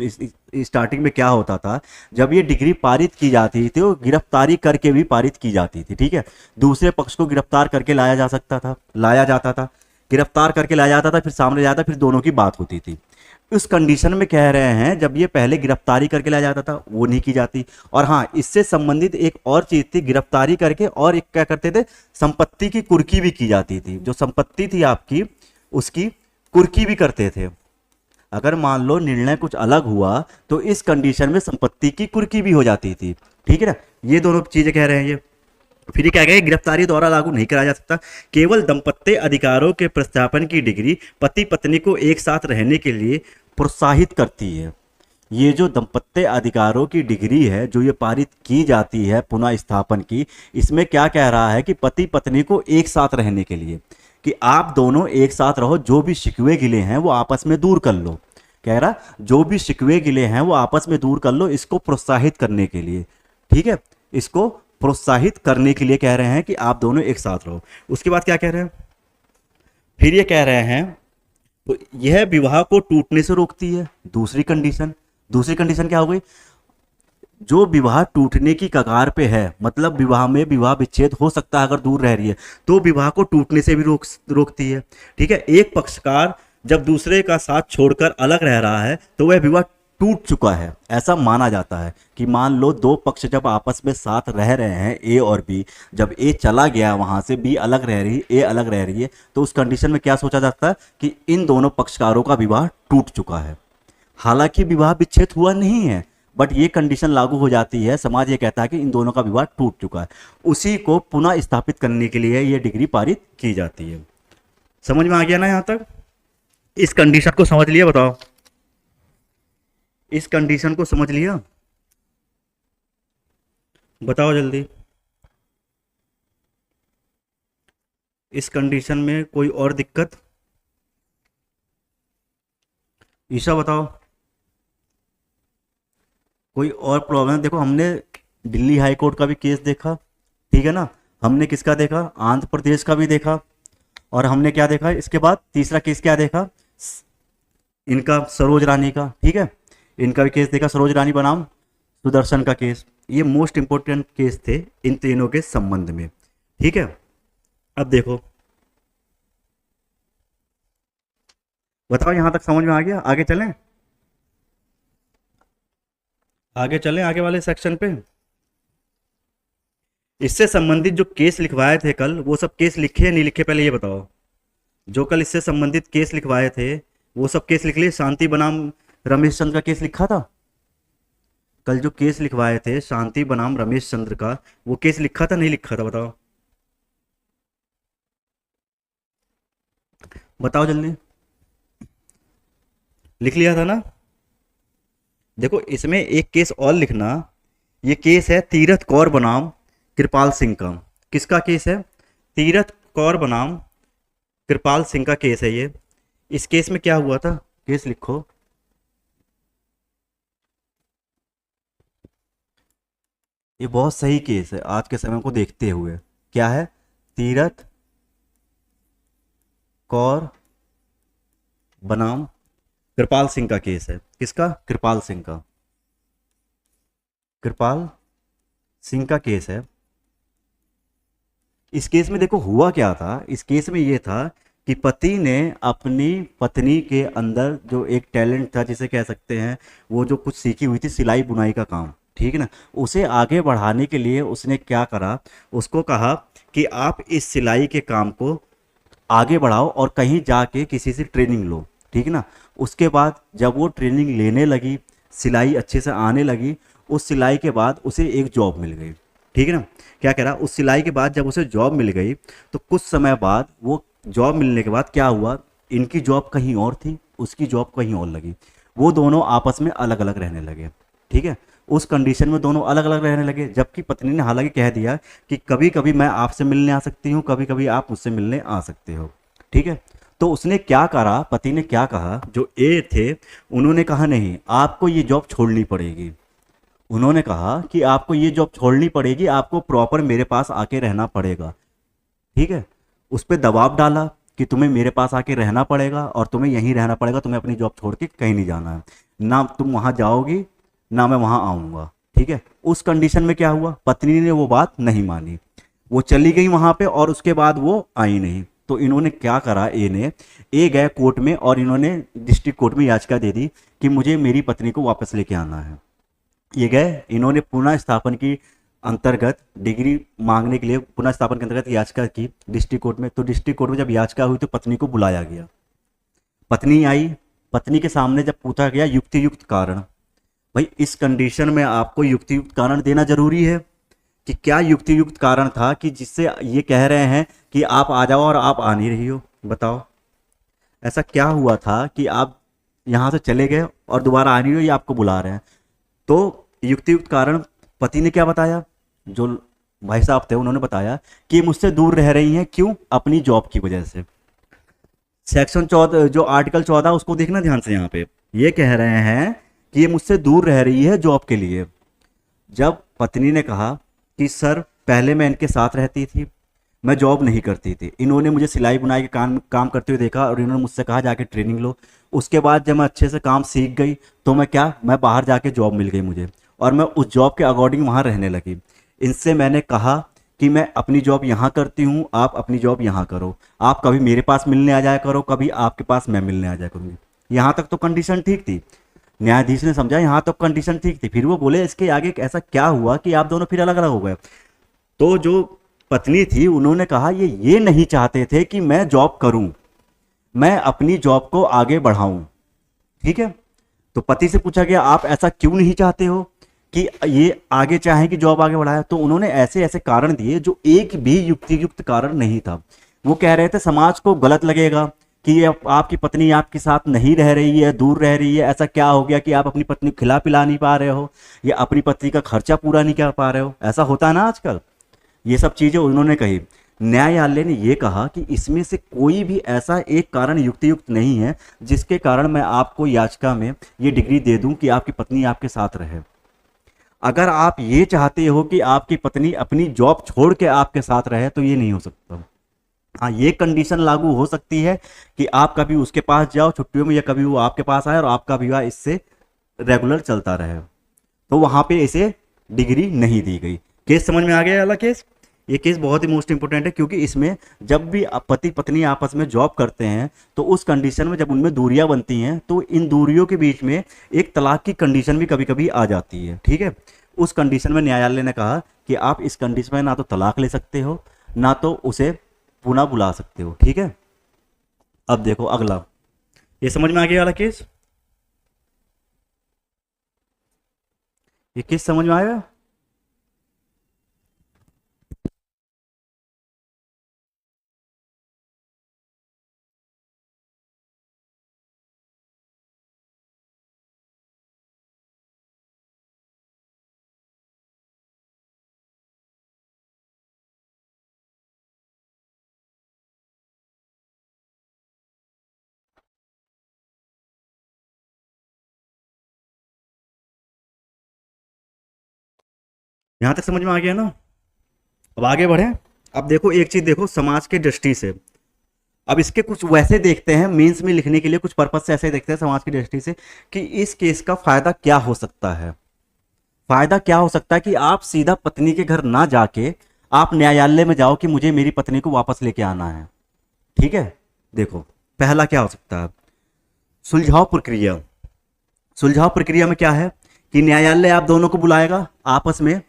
Speaker 1: स्टार्टिंग में क्या होता था, जब ये डिग्री पारित की जाती थी तो गिरफ्तारी करके भी पारित की जाती थी, ठीक है। दूसरे पक्ष को गिरफ्तार करके लाया जा सकता था, लाया जाता था, गिरफ्तार करके लाया जाता था, फिर सामने जाता, फिर दोनों की बात होती थी। उस कंडीशन में कह रहे हैं जब ये पहले गिरफ्तारी करके लाया जाता था वो नहीं की जाती। और हाँ, इससे संबंधित एक और चीज थी, गिरफ्तारी करके और एक क्या करते थे, संपत्ति की कुर्की भी की जाती थी। जो संपत्ति थी आपकी उसकी कुर्की भी करते थे। अगर मान लो निर्णय कुछ अलग हुआ तो इस कंडीशन में संपत्ति की कुर्की भी हो जाती थी, ठीक है ना। ये दोनों चीजें कह रहे हैं ये। फिर क्या कहे, गिरफ्तारी द्वारा लागू नहीं कराया जा सकता, केवल दंपत्ति अधिकारों के प्रतिस्थापन की डिग्री पति पत्नी को एक साथ रहने के लिए प्रोत्साहित करती है। ये जो दंपत्ति अधिकारों की डिग्री है जो ये पारित की जाती है पुनः स्थापन की, इसमें क्या कह रहा है कि पति पत्नी को एक साथ रहने के लिए, कि आप दोनों एक साथ रहो, जो भी शिकवे गिले हैं वो आपस में दूर कर लो। कह रहा जो भी शिकवे गिले हैं वो आपस में दूर कर लो, इसको प्रोत्साहित करने के लिए, ठीक है, इसको प्रोत्साहित करने के लिए कह रहे हैं कि आप दोनों एक साथ रहो। उसके बाद क्या कह रहे हैं, फिर ये कह रहे हैं तो यह विवाह को टूटने से रोकती है। दूसरी कंडीशन, दूसरी कंडीशन क्या हो गई, जो विवाह टूटने की कगार पे है, मतलब विवाह में विवाह विच्छेद हो सकता है अगर दूर रह रही है, तो विवाह को टूटने से भी रोकती है, ठीक है। एक पक्षकार जब दूसरे का साथ छोड़कर अलग रह रहा है तो वह विवाह टूट चुका है, ऐसा माना जाता है। कि मान लो दो पक्ष जब आपस में साथ रह रहे हैं ए और बी, जब ए चला गया वहां से, बी अलग रह रही है, ए अलग रह रही है, तो उस कंडीशन में क्या सोचा जाता है कि इन दोनों पक्षकारों का विवाह टूट चुका है। हालांकि विवाह विच्छेद हुआ नहीं है, बट ये कंडीशन लागू हो जाती है, समाज ये कहता है कि इन दोनों का विवाह टूट चुका है। उसी को पुनः स्थापित करने के लिए ये डिग्री पारित की जाती है। समझ में आ गया ना यहां तक? इस कंडीशन को समझ लिया? बताओ, इस कंडीशन को समझ लिया? बताओ जल्दी। इस कंडीशन में कोई और दिक्कत? ईशा बताओ, कोई और प्रॉब्लम? देखो हमने दिल्ली हाई कोर्ट का भी केस देखा, ठीक है ना, हमने किसका देखा, आंध्र प्रदेश का भी देखा, और हमने क्या देखा इसके बाद, तीसरा केस क्या देखा, इनका सरोज रानी का, ठीक है, इनका भी केस देखा, सरोज रानी बनाम सुदर्शन का केस। ये मोस्ट इंपोर्टेंट केस थे इन तीनों के संबंध में, ठीक है। अब देखो, बताओ यहां तक समझ में आ गया? आगे चलें, आगे चलें आगे वाले सेक्शन पे। इससे संबंधित जो केस लिखवाए थे कल, वो सब केस लिखे या नहीं लिखे पहले ये बताओ। जो कल इससे संबंधित केस लिखवाए थे वो सब केस लिख लिए? शांति बनाम रमेश चंद्र का केस लिखा था कल? जो केस लिखवाए थे शांति बनाम रमेश चंद्र का, वो केस लिखा था नहीं लिखा था? बताओ, बताओ जल्दी। लिख लिया था ना? देखो इसमें एक केस और लिखना, ये केस है तीरथ कौर बनाम कृपाल सिंह का। किसका केस है? तीरथ कौर बनाम कृपाल सिंह का केस है ये। इस केस में क्या हुआ था, केस लिखो। ये बहुत सही केस है आज के समय को देखते हुए। क्या है? तीरथ कौर बनाम कृपाल सिंह का केस है। किसका? कृपाल सिंह का। कृपाल सिंह का केस है। इस केस में देखो हुआ क्या था। इस केस में ये था कि पति ने अपनी पत्नी के अंदर जो एक टैलेंट था, जिसे कह सकते हैं, वो जो कुछ सीखी हुई थी सिलाई बुनाई का काम, ठीक है ना, उसे आगे बढ़ाने के लिए उसने क्या करा, उसको कहा कि आप इस सिलाई के काम को आगे बढ़ाओ और कहीं जाके किसी से ट्रेनिंग लो, ठीक है ना। उसके बाद जब वो ट्रेनिंग लेने लगी, सिलाई अच्छे से आने लगी, उस सिलाई के बाद उसे एक जॉब मिल गई, ठीक है ना। क्या कह रहा, उस सिलाई के बाद जब उसे जॉब मिल गई, तो कुछ समय बाद वो जॉब मिलने के बाद क्या हुआ, इनकी जॉब कहीं और थी, उसकी जॉब कहीं और लगी। वो दोनों आपस में अलग अलग रहने लगे, ठीक है। उस कंडीशन में दोनों अलग अलग रहने लगे, जबकि पत्नी ने हालांकि कह दिया कि कभी कभी मैं आपसे मिलने आ सकती हूँ, कभी कभी आप मुझसे मिलने आ सकते हो, ठीक है। तो उसने क्या करा, पति ने क्या कहा, जो ए थे उन्होंने कहा नहीं, आपको ये जॉब छोड़नी पड़ेगी। उन्होंने कहा कि आपको ये जॉब छोड़नी पड़ेगी, आपको प्रॉपर मेरे पास आके रहना पड़ेगा, ठीक है। उस पर दबाव डाला कि तुम्हें मेरे पास आके रहना पड़ेगा और तुम्हें यहीं रहना पड़ेगा, तुम्हें अपनी जॉब छोड़ के कहीं नहीं जाना है, ना तुम वहां जाओगी ना मैं वहां आऊंगा, ठीक है। उस कंडीशन में क्या हुआ, पत्नी ने वो बात नहीं मानी, वो चली गई वहां पे और उसके बाद वो आई नहीं। तो इन्होंने क्या करा, ए गए कोर्ट में और इन्होंने डिस्ट्रिक्ट कोर्ट में याचिका दे दी कि मुझे मेरी पत्नी को वापस लेके आना है। ये गए, इन्होंने पुनः स्थापन की अंतर्गत डिग्री मांगने के लिए पुनः स्थापन के अंतर्गत याचिका की डिस्ट्रिक्ट कोर्ट में। तो डिस्ट्रिक्ट कोर्ट में जब याचिका हुई तो पत्नी को बुलाया गया, पत्नी आई, पत्नी के सामने जब पूछा गया युक्ति युक्त कारण, भाई इस कंडीशन में आपको युक्ति युक्त कारण देना जरूरी है, कि क्या युक्ति युक्त कारण था कि जिससे ये कह रहे हैं कि आप आ जाओ और आप आ नहीं रही हो, बताओ। ऐसा क्या हुआ था कि आप यहां से चले गए और दोबारा आ नहीं हो, ये आपको बुला रहे हैं। तो युक्तियुक्त कारण पति ने क्या बताया, जो भाई साहब थे उन्होंने बताया कि ये मुझसे दूर रह रही हैं, क्यों, अपनी जॉब की वजह से। सेक्शन 14 जो आर्टिकल 14 उसको देखना ध्यान से, यहाँ पे ये कह रहे हैं कि ये मुझसे दूर रह रही है जॉब के लिए। जब पत्नी ने कहा कि सर पहले मैं इनके साथ रहती थी, मैं जॉब नहीं करती थी, इन्होंने मुझे सिलाई बुनाई के काम काम करते हुए देखा और इन्होंने मुझसे कहा जाके ट्रेनिंग लो। उसके बाद जब मैं अच्छे से काम सीख गई तो मैं बाहर जाके जॉब मिल गई मुझे, और मैं उस जॉब के अकॉर्डिंग वहाँ रहने लगी। इनसे मैंने कहा कि मैं अपनी जॉब यहाँ करती हूँ, आप अपनी जॉब यहाँ करो, आप कभी मेरे पास मिलने आ जाया करो, कभी आपके पास मैं मिलने आ जाया करूँगी। यहाँ तक तो कंडीशन ठीक थी, न्यायाधीश ने समझा यहाँ तक कंडीशन ठीक थी। फिर वो बोले इसके आगे ऐसा क्या हुआ कि आप दोनों फिर अलग अलग हो गए। तो जो पत्नी थी उन्होंने कहा ये नहीं चाहते थे कि मैं जॉब करूं, मैं अपनी जॉब को आगे बढ़ाऊं, ठीक है। तो पति से पूछा गया आप ऐसा क्यों नहीं चाहते हो कि ये आगे चाहें कि जॉब आगे बढ़ाए, तो उन्होंने ऐसे ऐसे कारण दिए जो एक भी युक्ति युक्त कारण नहीं था। वो कह रहे थे समाज को गलत लगेगा कि ये आपकी पत्नी आपके साथ नहीं रह रही है, दूर रह रही है, ऐसा क्या हो गया कि आप अपनी पत्नी को खिला पिला नहीं पा रहे हो या अपनी पत्नी का खर्चा पूरा नहीं कर पा रहे हो, ऐसा होता है ना आजकल। ये सब चीजें उन्होंने कही। न्यायालय ने यह कहा कि इसमें से कोई भी ऐसा एक कारण युक्तियुक्त नहीं है जिसके कारण मैं आपको याचिका में ये डिग्री दे दूं कि आपकी पत्नी आपके साथ रहे। अगर आप ये चाहते हो कि आपकी पत्नी अपनी जॉब छोड़ के आपके साथ रहे तो ये नहीं हो सकता। हाँ, ये कंडीशन लागू हो सकती है कि आप कभी उसके पास जाओ छुट्टियों में या कभी वो आपके पास आए और आपका विवाह इससे रेगुलर चलता रहे, तो वहां पे इसे डिग्री नहीं दी गई। केस समझ में आ गया वाला केस। ये केस बहुत ही मोस्ट इंपोर्टेंट है क्योंकि इसमें जब भी पति पत्नी आपस में जॉब करते हैं तो उस कंडीशन में जब उनमें दूरियां बनती हैं तो इन दूरियों के बीच में एक तलाक की कंडीशन भी कभी कभी आ जाती है, ठीक है। उस कंडीशन में न्यायालय ने कहा कि आप इस कंडीशन में ना तो तलाक ले सकते हो ना तो उसे पुनः बुला सकते हो, ठीक है। अब देखो अगला, ये समझ में आ गया वाला केस। ये केस समझ में आया। यहाँ तक समझ में आ गया ना? अब आगे बढ़े। अब देखो एक चीज देखो समाज के दृष्टि से। अब इसके कुछ वैसे देखते हैं, मेंस में लिखने के लिए कुछ पर्पज से ऐसे देखते हैं समाज की दृष्टि से कि इस केस का फायदा क्या हो सकता है। फायदा क्या हो सकता है कि आप सीधा पत्नी के घर ना जाके आप न्यायालय में जाओ कि मुझे मेरी पत्नी को वापस लेके आना है। ठीक है, देखो पहला क्या हो सकता है, सुलझाव प्रक्रिया। सुलझाव प्रक्रिया में क्या है कि न्यायालय आप दोनों को बुलाएगा, आपस में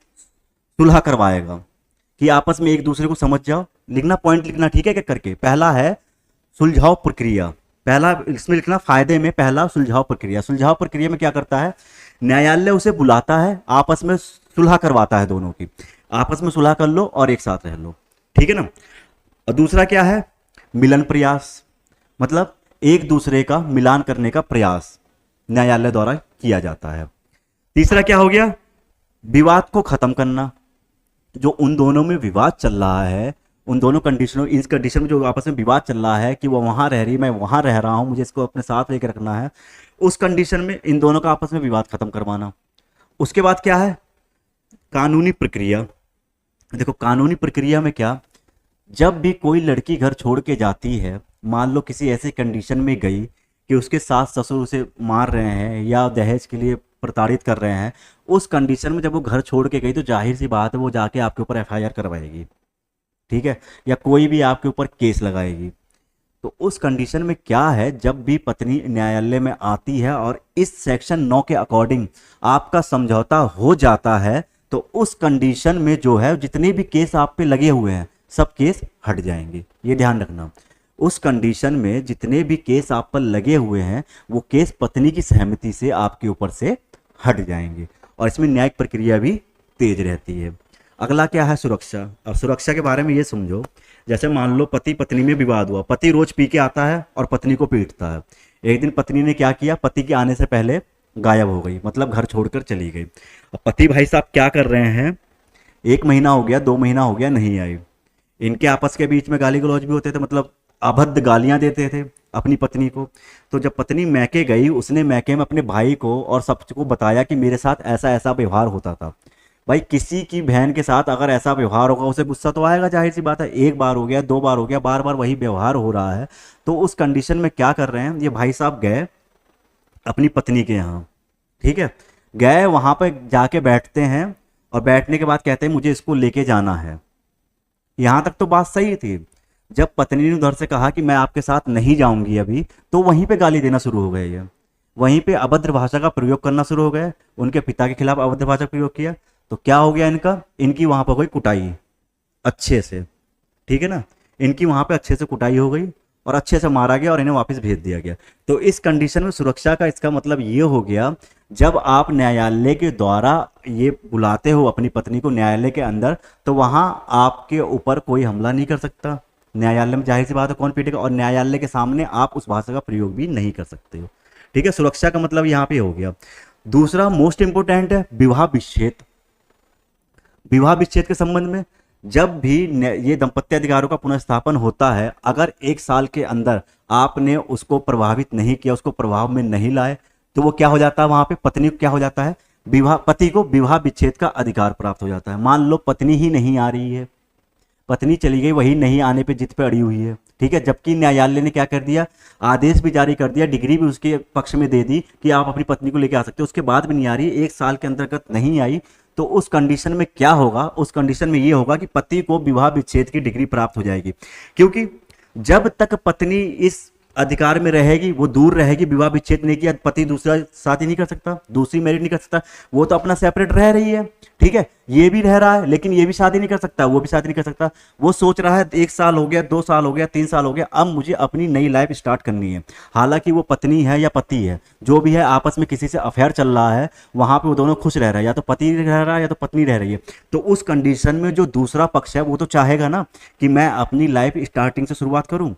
Speaker 1: सुलह करवाएगा कि आपस में एक दूसरे को समझ जाओ। लिखना, पॉइंट लिखना, ठीक है क्या करके। पहला है सुलझाव प्रक्रिया, पहला इसमें लिखना फायदे में, पहला सुलझाव प्रक्रिया। सुलझाव प्रक्रिया में क्या करता है, न्यायालय उसे बुलाता है, आपस में सुलह करवाता है, दोनों की आपस में सुलह कर लो और एक साथ रह लो। ठीक है ना। और दूसरा क्या है, मिलन प्रयास, मतलब एक दूसरे का मिलान करने का प्रयास न्यायालय द्वारा किया जाता है। तीसरा क्या हो गया, विवाद को खत्म करना। जो उन दोनों में विवाद चल रहा है, उन दोनों कंडीशनों, इस कंडीशन में जो आपस में विवाद चल रहा है कि वो वहां रह रही, मैं वहां रह रहा हूं, मुझे इसको अपने साथ लेकर रखना है, उस कंडीशन में इन दोनों का आपस में विवाद खत्म करवाना। उसके बाद क्या है, कानूनी प्रक्रिया। देखो कानूनी प्रक्रिया में क्या, जब भी कोई लड़की घर छोड़ के जाती है, मान लो किसी ऐसे कंडीशन में गई कि उसके सास ससुर उसे मार रहे हैं या दहेज के लिए प्रताड़ित कर रहे हैं, उस कंडीशन में जब वो घर छोड़ के गई तो जाहिर सी बात है वो जाके आपके ऊपर एफआईआर करवाएगी। ठीक है, या कोई भी आपके ऊपर केस लगाएगी। तो उस कंडीशन में क्या है, जब भी पत्नी न्यायालय में आती है और इस सेक्शन 9 के अकॉर्डिंग आपका समझौता हो जाता है, तो उस कंडीशन में जो है जितने भी केस आप पे लगे हुए हैं सब केस हट जाएंगे। ये ध्यान रखना, उस कंडीशन में जितने भी केस आप पर लगे हुए हैं वो केस पत्नी की सहमति से आपके ऊपर से हट जाएंगे और इसमें न्यायिक प्रक्रिया भी तेज रहती है। अगला क्या है, सुरक्षा। अब सुरक्षा के बारे में ये समझो, जैसे मान लो पति पत्नी में विवाद हुआ, पति रोज पी के आता है और पत्नी को पीटता है। एक दिन पत्नी ने क्या किया, पति के आने से पहले गायब हो गई, मतलब घर छोड़कर चली गई। अब पति भाई साहब क्या कर रहे हैं, 1 महीना हो गया, 2 महीना हो गया, नहीं आई। इनके आपस के बीच में गाली गलौज भी होते थे, मतलब अभद्र गालियां देते थे अपनी पत्नी को। तो जब पत्नी मैके गई, उसने मैके में अपने भाई को और सबको बताया कि मेरे साथ ऐसा ऐसा व्यवहार होता था। भाई किसी की बहन के साथ अगर ऐसा व्यवहार होगा उसे गुस्सा तो आएगा, जाहिर सी बात है। एक बार हो गया, 2 बार हो गया, बार बार वही व्यवहार हो रहा है। तो उस कंडीशन में क्या कर रहे हैं, ये भाई साहब गए अपनी पत्नी के यहाँ। ठीक है, गए वहां पर जाके बैठते हैं और बैठने के बाद कहते हैं मुझे इसको लेके जाना है। यहां तक तो बात सही थी। जब पत्नी ने उधर से कहा कि मैं आपके साथ नहीं जाऊंगी अभी, तो वहीं पे गाली देना शुरू हो गए, ये वहीं पे अभद्र भाषा का प्रयोग करना शुरू हो गए। उनके पिता के खिलाफ अभद्र भाषा का प्रयोग किया। तो क्या हो गया इनका, इनकी वहां पर कोई कुटाई अच्छे से, ठीक है ना, इनकी वहां पे अच्छे से कुटाई हो गई और अच्छे से मारा गया और इन्हें वापस भेज दिया गया। तो इस कंडीशन में सुरक्षा का इसका मतलब ये हो गया, जब आप न्यायालय के द्वारा ये बुलाते हो अपनी पत्नी को न्यायालय के अंदर, तो वहां आपके ऊपर कोई हमला नहीं कर सकता। न्यायालय में जाहिर सी बात है कौन पीटेगा, और न्यायालय के सामने आप उस भाषा का प्रयोग भी नहीं कर सकते हो। ठीक है, सुरक्षा का मतलब यहाँ पे हो गया। दूसरा मोस्ट इंपोर्टेंट है विवाह विच्छेद। विवाह विच्छेद के संबंध में जब भी ये दाम्पत्य अधिकारों का पुनर्स्थापन होता है, अगर 1 साल के अंदर आपने उसको प्रभावित नहीं किया, उसको प्रभाव में नहीं लाए, तो वो क्या हो जाता है, वहां पे पत्नी को क्या हो जाता है, विवाह, पति को विवाह विच्छेद का अधिकार प्राप्त हो जाता है। मान लो पत्नी ही नहीं आ रही है, पत्नी चली गई, वही नहीं आने पे जिद पे अड़ी हुई है। ठीक है, जबकि न्यायालय ने क्या कर दिया, आदेश भी जारी कर दिया, डिग्री भी उसके पक्ष में दे दी कि आप अपनी पत्नी को लेकर आ सकते हो, उसके बाद भी नहीं आ रही, 1 साल के अंतर्गत नहीं आई, तो उस कंडीशन में क्या होगा, उस कंडीशन में ये होगा कि पति को विवाह विच्छेद की डिग्री प्राप्त हो जाएगी। क्योंकि जब तक पत्नी इस अधिकार में रहेगी, वो दूर रहेगी, विवाह विच्छेद नहीं किया, पति दूसरा शादी नहीं कर सकता, दूसरी मैरिज नहीं कर सकता, वो तो अपना सेपरेट रह रही है। ठीक है, ये भी रह रहा है लेकिन ये भी शादी नहीं कर सकता, वो भी शादी नहीं कर सकता। वो सोच रहा है 1 साल हो गया, 2 साल हो गया, 3 साल हो गया, अब मुझे अपनी नई लाइफ स्टार्ट करनी है। हालांकि वो पत्नी है या पति है, जो भी है, आपस में किसी से अफेयर चल रहा है, वहां पे वो दोनों खुश रह रहे हैं, या तो पति रह रहा है या तो पत्नी रह रही है। तो उस कंडीशन में जो दूसरा पक्ष है वो तो चाहेगा ना कि मैं अपनी लाइफ स्टार्टिंग से शुरुआत करूं।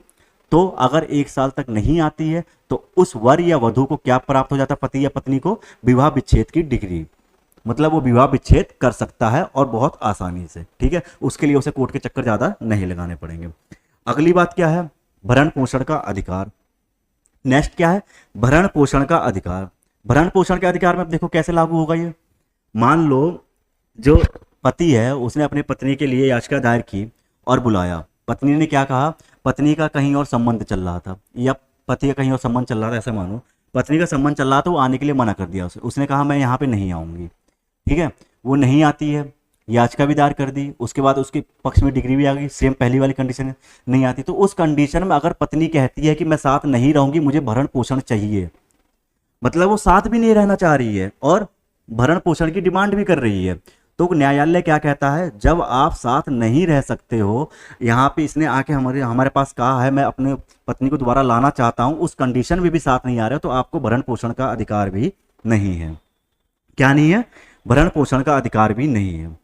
Speaker 1: तो अगर 1 साल तक नहीं आती है तो उस वर या वधु को क्या प्राप्त हो जाता है, पति या पत्नी को विवाह विच्छेद की डिग्री। मतलब वो विवाह विच्छेद कर सकता है और बहुत आसानी से। ठीक है, उसके लिए उसे कोर्ट के चक्कर ज्यादा नहीं लगाने पड़ेंगे। अगली बात क्या है, भरण पोषण का अधिकार। नेक्स्ट क्या है, भरण पोषण का अधिकार। भरण पोषण के अधिकार में अब देखो कैसे लागू होगा ये। मान लो जो पति है उसने अपनी पत्नी के लिए याचिका दायर की और बुलाया। पत्नी ने क्या कहा, पत्नी का कहीं और संबंध चल रहा था, या पति का कहीं और संबंध चल रहा था ऐसा मानो, पत्नी का संबंध चल रहा था, वो आने के लिए मना कर दिया उसे, उसने कहा मैं यहाँ पे नहीं आऊँगी। ठीक है, वो नहीं आती है, याचिका भी दायर कर दी, उसके बाद उसके पक्ष में डिग्री भी आ गई, सेम पहली वाली कंडीशन नहीं आती। तो उस कंडीशन में अगर पत्नी कहती है कि मैं साथ नहीं रहूँगी, मुझे भरण पोषण चाहिए, मतलब वो साथ भी नहीं रहना चाह रही है और भरण पोषण की डिमांड भी कर रही है, तो न्यायालय क्या कहता है, जब आप साथ नहीं रह सकते हो, यहाँ पे इसने आके हमारे हमारे पास कहा है मैं अपने पत्नी को दोबारा लाना चाहता हूँ, उस कंडीशन में भी साथ नहीं आ रहे हो, तो आपको भरण पोषण का अधिकार भी नहीं है। क्या नहीं है, भरण पोषण का अधिकार भी नहीं है।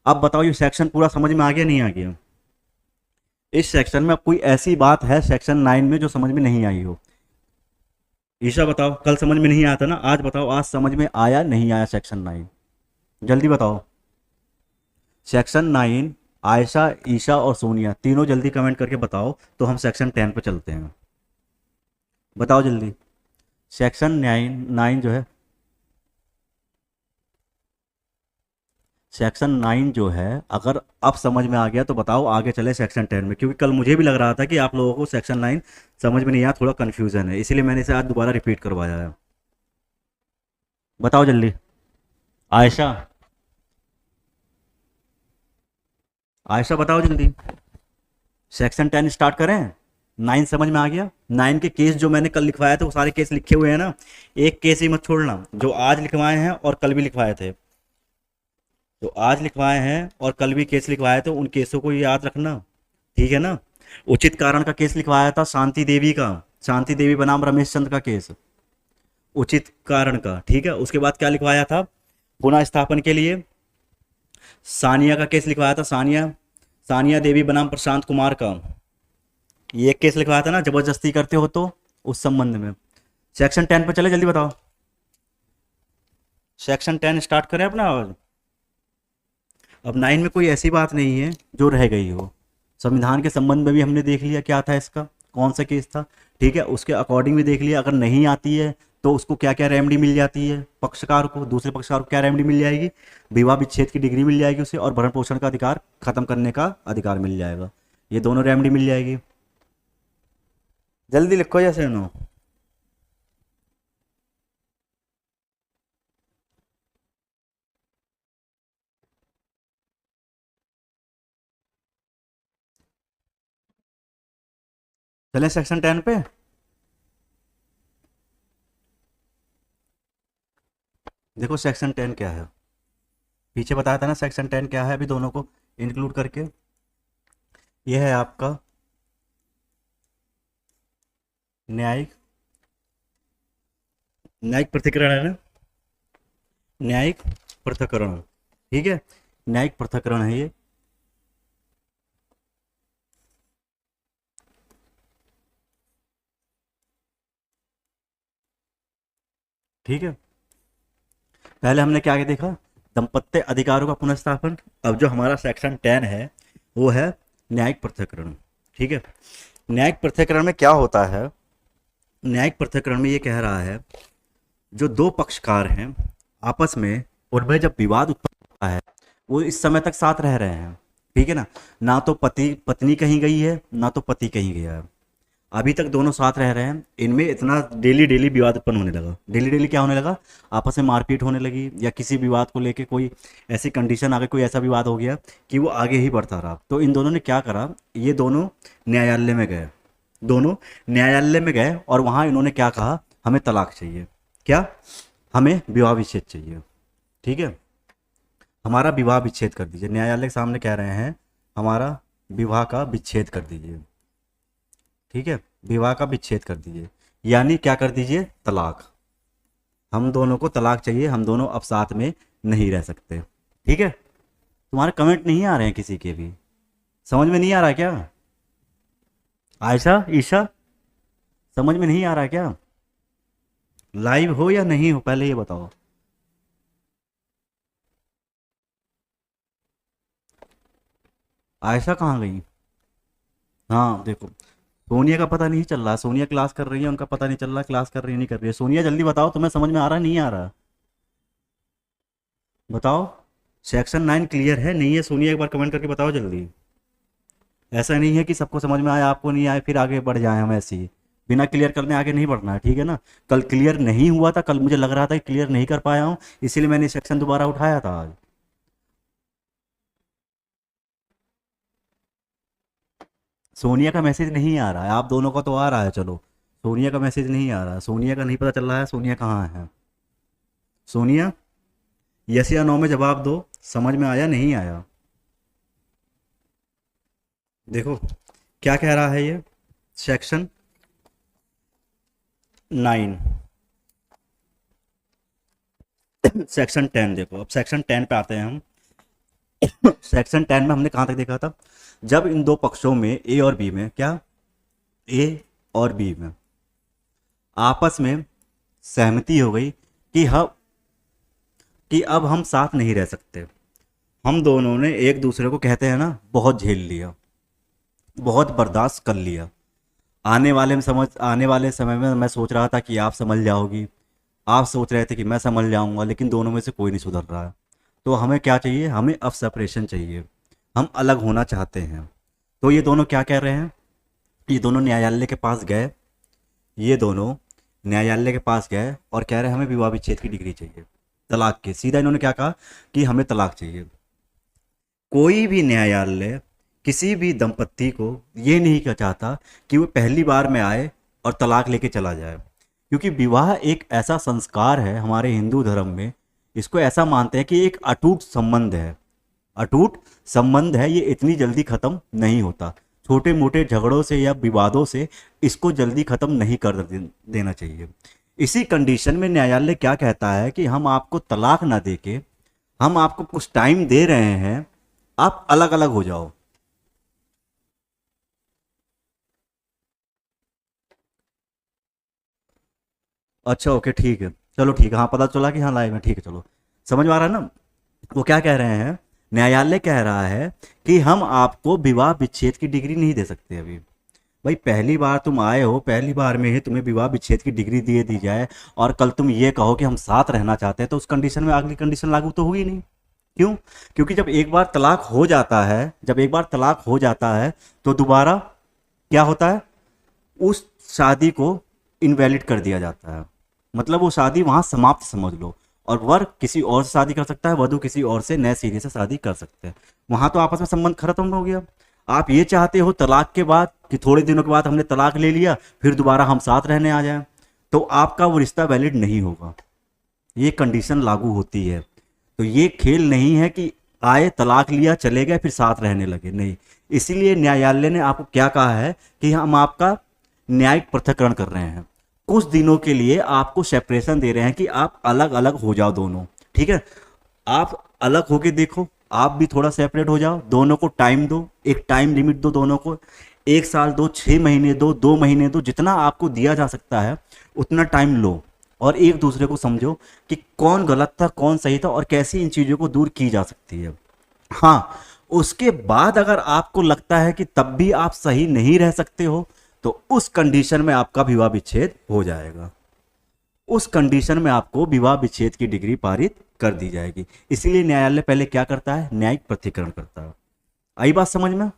Speaker 1: अब बताओ ये सेक्शन पूरा समझ में आ गया नहीं आ गया? इस सेक्शन में अब कोई ऐसी बात है सेक्शन 9 में जो समझ में नहीं आई हो? ईशा बताओ, कल समझ में नहीं आया था ना, आज बताओ आज समझ में आया नहीं आया सेक्शन 9? जल्दी बताओ। सेक्शन 9 आयशा, ईशा और सोनिया तीनों जल्दी कमेंट करके बताओ, तो हम सेक्शन 10 पे चलते हैं। बताओ जल्दी। सेक्शन 9 जो है, सेक्शन 9 जो है, अगर अब समझ में आ गया तो बताओ आगे चले सेक्शन 10 में, क्योंकि कल मुझे भी लग रहा था कि आप लोगों को सेक्शन 9 समझ में नहीं आया, थोड़ा कन्फ्यूजन है, इसीलिए मैंने इसे आज दोबारा रिपीट करवाया है। बताओ जल्दी। आयशा, आयशा बताओ जल्दी। सेक्शन 10 स्टार्ट करें? 9 समझ में आ गया? 9 के केस जो मैंने कल लिखवाए थे वो सारे केस लिखे हुए हैं ना, एक केस ही मत छोड़ना, जो आज लिखवाए हैं और कल भी लिखवाए थे, तो आज लिखवाए हैं और कल भी केस लिखवाए थे, उन केसों को याद रखना, ठीक है ना। उचित कारण का केस लिखवाया था शांति देवी का, शांति देवी बनाम रमेश चंद्र का केस, उचित कारण का, ठीक है। उसके बाद क्या लिखवाया था, पुनः स्थापन के लिए सानिया का केस लिखवाया था, सानिया, सानिया देवी बनाम प्रशांत कुमार का, ये एक केस लिखवाया था ना, जबरदस्ती करते हो तो, उस संबंध में। सेक्शन 10 पे चले, जल्दी बताओ। सेक्शन 10 स्टार्ट करें अपना। अब 9 में कोई ऐसी बात नहीं है जो रह गई हो। संविधान के संबंध में भी हमने देख लिया क्या था इसका, कौन सा केस था, ठीक है, उसके अकॉर्डिंग भी देख लिया। अगर नहीं आती है तो उसको क्या क्या रेमेडी मिल जाती है, पक्षकार को, दूसरे पक्षकार को क्या रेमेडी मिल जाएगी, विवाह विच्छेद की डिग्री मिल जाएगी उसे, और भरण पोषण का अधिकार खत्म करने का अधिकार मिल जाएगा, ये दोनों रेमेडी मिल जाएगी। जल्दी लिखो जैसे नो। चले सेक्शन 10 पे। देखो सेक्शन 10 क्या है, पीछे बताया था ना सेक्शन 10 क्या है, अभी दोनों को इंक्लूड करके। यह है आपका न्यायिक, न्यायिक पृथक्करण है ना, न्यायिक पृथक्करण, ठीक है, न्यायिक पृथक्करण है ये। ठीक है, पहले हमने क्या क्या देखा, दंपत्य अधिकारों का पुनर्स्थापन। अब जो हमारा सेक्शन 10 है वो है न्यायिक पृथक्करण, ठीक है। न्यायिक पृथक्करण में क्या होता है, न्यायिक पृथक्करण में ये कह रहा है, जो दो पक्षकार हैं आपस में, उनमें जब विवाद उत्पन्न होता है, वो इस समय तक साथ रह रहे हैं, ठीक है ना, ना तो पति पत्नी कहीं गई है ना तो पति कहीं गया है, अभी तक दोनों साथ रह रहे हैं। इनमें इतना डेली डेली विवाद उत्पन्न होने लगा, डेली डेली क्या होने लगा, आपस में मारपीट होने लगी, या किसी विवाद को लेके कोई ऐसी कंडीशन आ गई, कोई ऐसा विवाद हो गया कि वो आगे ही बढ़ता रहा। तो इन दोनों ने क्या करा, ये दोनों न्यायालय में गए, दोनों न्यायालय में गए, और वहाँ इन्होंने क्या कहा, हमें तलाक चाहिए, क्या, हमें विवाह विच्छेद चाहिए, ठीक है, हमारा विवाह विच्छेद कर दीजिए। न्यायालय के सामने कह रहे हैं हमारा विवाह का विच्छेद कर दीजिए, ठीक है, विवाह का विच्छेद कर दीजिए, यानी क्या कर दीजिए, तलाक, हम दोनों को तलाक चाहिए, हम दोनों अब साथ में नहीं रह सकते, ठीक है। तुम्हारे कमेंट नहीं आ रहे हैं किसी के भी, समझ में नहीं आ रहा क्या? आयशा, ईशा, समझ में नहीं आ रहा क्या? लाइव हो या नहीं हो, पहले ये बताओ। आयशा कहाँ गई? हाँ देखो, सोनिया का पता नहीं चल रहा, सोनिया क्लास कर रही है, उनका पता नहीं चल रहा क्लास कर रही है नहीं कर रही है। सोनिया जल्दी बताओ, तुम्हें समझ में आ रहा है नहीं आ रहा, बताओ। सेक्शन 9 क्लियर है नहीं है सोनिया, एक बार कमेंट करके बताओ जल्दी। ऐसा नहीं है कि सबको समझ में आया आपको नहीं आया फिर आगे बढ़ जाए हम, ऐसे ही बिना क्लियर करने आगे नहीं बढ़ना है, ठीक है ना। कल क्लियर नहीं हुआ था, कल मुझे लग रहा था कि क्लियर नहीं कर पाया हूँ, इसीलिए मैंने सेक्शन दोबारा उठाया था आज। सोनिया का मैसेज नहीं आ रहा है, आप दोनों का तो आ रहा है, चलो सोनिया का मैसेज नहीं आ रहा है, सोनिया का नहीं पता चल रहा है सोनिया कहाँ है। सोनिया यस या नो में जवाब दो, समझ में आया नहीं आया। देखो क्या कह रहा है ये, सेक्शन 9, सेक्शन 10 देखो, अब सेक्शन 10 पे आते हैं हम। सेक्शन 10 में हमने कहाँ तक देखा था, जब इन दो पक्षों में ए और बी में क्या, ए और बी में आपस में सहमति हो गई कि अब हम साथ नहीं रह सकते। हम दोनों ने एक दूसरे को कहते हैं ना बहुत झेल लिया, बहुत बर्दाश्त कर लिया। आने वाले समय में मैं सोच रहा था कि आप संभल जाओगी, आप सोच रहे थे कि मैं संभल जाऊंगा, लेकिन दोनों में से कोई नहीं सुधर रहा है। तो हमें क्या चाहिए, हमें अब सेपरेशन चाहिए, हम अलग होना चाहते हैं। तो ये दोनों क्या कह रहे हैं, ये दोनों न्यायालय के पास गए, ये दोनों न्यायालय के पास गए और कह रहे हैं हमें विवाह विच्छेद की डिग्री चाहिए, तलाक के, सीधा इन्होंने क्या कहा कि हमें तलाक चाहिए। कोई भी न्यायालय किसी भी दंपत्ति को ये नहीं क्या चाहता कि वो पहली बार में आए और तलाक लेके चला जाए, क्योंकि विवाह एक ऐसा संस्कार है हमारे हिंदू धर्म में, इसको ऐसा मानते हैं कि एक अटूट संबंध है, अटूट संबंध है, ये इतनी जल्दी ख़त्म नहीं होता। छोटे मोटे झगड़ों से या विवादों से इसको जल्दी ख़त्म नहीं कर देना चाहिए। इसी कंडीशन में न्यायालय क्या कहता है कि हम आपको तलाक ना देके हम आपको कुछ टाइम दे रहे हैं, आप अलग अलग हो जाओ। अच्छा ओके ठीक है, चलो ठीक है, हाँ पता चला कि हाँ लाइव है, ठीक है चलो समझ में आ रहा है ना। वो क्या कह रहे हैं, न्यायालय कह रहा है कि हम आपको विवाह विच्छेद की डिग्री नहीं दे सकते अभी। भाई पहली बार तुम आए हो, पहली बार में ही तुम्हें विवाह विच्छेद की डिग्री दिए दी जाए और कल तुम ये कहो कि हम साथ रहना चाहते हैं, तो उस कंडीशन में अगली कंडीशन लागू तो होगी नहीं। क्यों, क्योंकि जब एक बार तलाक हो जाता है, जब एक बार तलाक हो जाता है तो दोबारा क्या होता है, उस शादी को इनवैलिड कर दिया जाता है, मतलब वो शादी वहाँ समाप्त समझ लो। और वर किसी और से शादी कर सकता है, वधु किसी और से नए सिरे से शादी कर सकते हैं, वहाँ तो आपस में संबंध खत्म हो गया। आप ये चाहते हो तलाक के बाद कि थोड़े दिनों के बाद हमने तलाक ले लिया फिर दोबारा हम साथ रहने आ जाएं, तो आपका वो रिश्ता वैलिड नहीं होगा, ये कंडीशन लागू होती है। तो ये खेल नहीं है कि आए तलाक लिया चले गए फिर साथ रहने लगे, नहीं। इसीलिए न्यायालय ने आपको क्या कहा है कि हम आपका न्यायिक पृथक्करण कर रहे हैं, कुछ दिनों के लिए आपको सेपरेशन दे रहे हैं कि आप अलग अलग हो जाओ दोनों, ठीक है। आप अलग होके देखो, आप भी थोड़ा सेपरेट हो जाओ, दोनों को टाइम दो, एक टाइम लिमिट दो दोनों को, 1 साल दो, 6 महीने दो, 2 महीने दो, जितना आपको दिया जा सकता है उतना टाइम लो और एक दूसरे को समझो कि कौन गलत था कौन सही था और कैसे इन चीज़ों को दूर की जा सकती है। हाँ, उसके बाद अगर आपको लगता है कि तब भी आप सही नहीं रह सकते हो तो उस कंडीशन में आपका विवाह विच्छेद हो जाएगा, उस कंडीशन में आपको विवाह विच्छेद की डिग्री पारित कर दी जाएगी। इसीलिए न्यायालय पहले क्या करता है, न्यायिक पृथक्करण करता है। आई बात समझ में,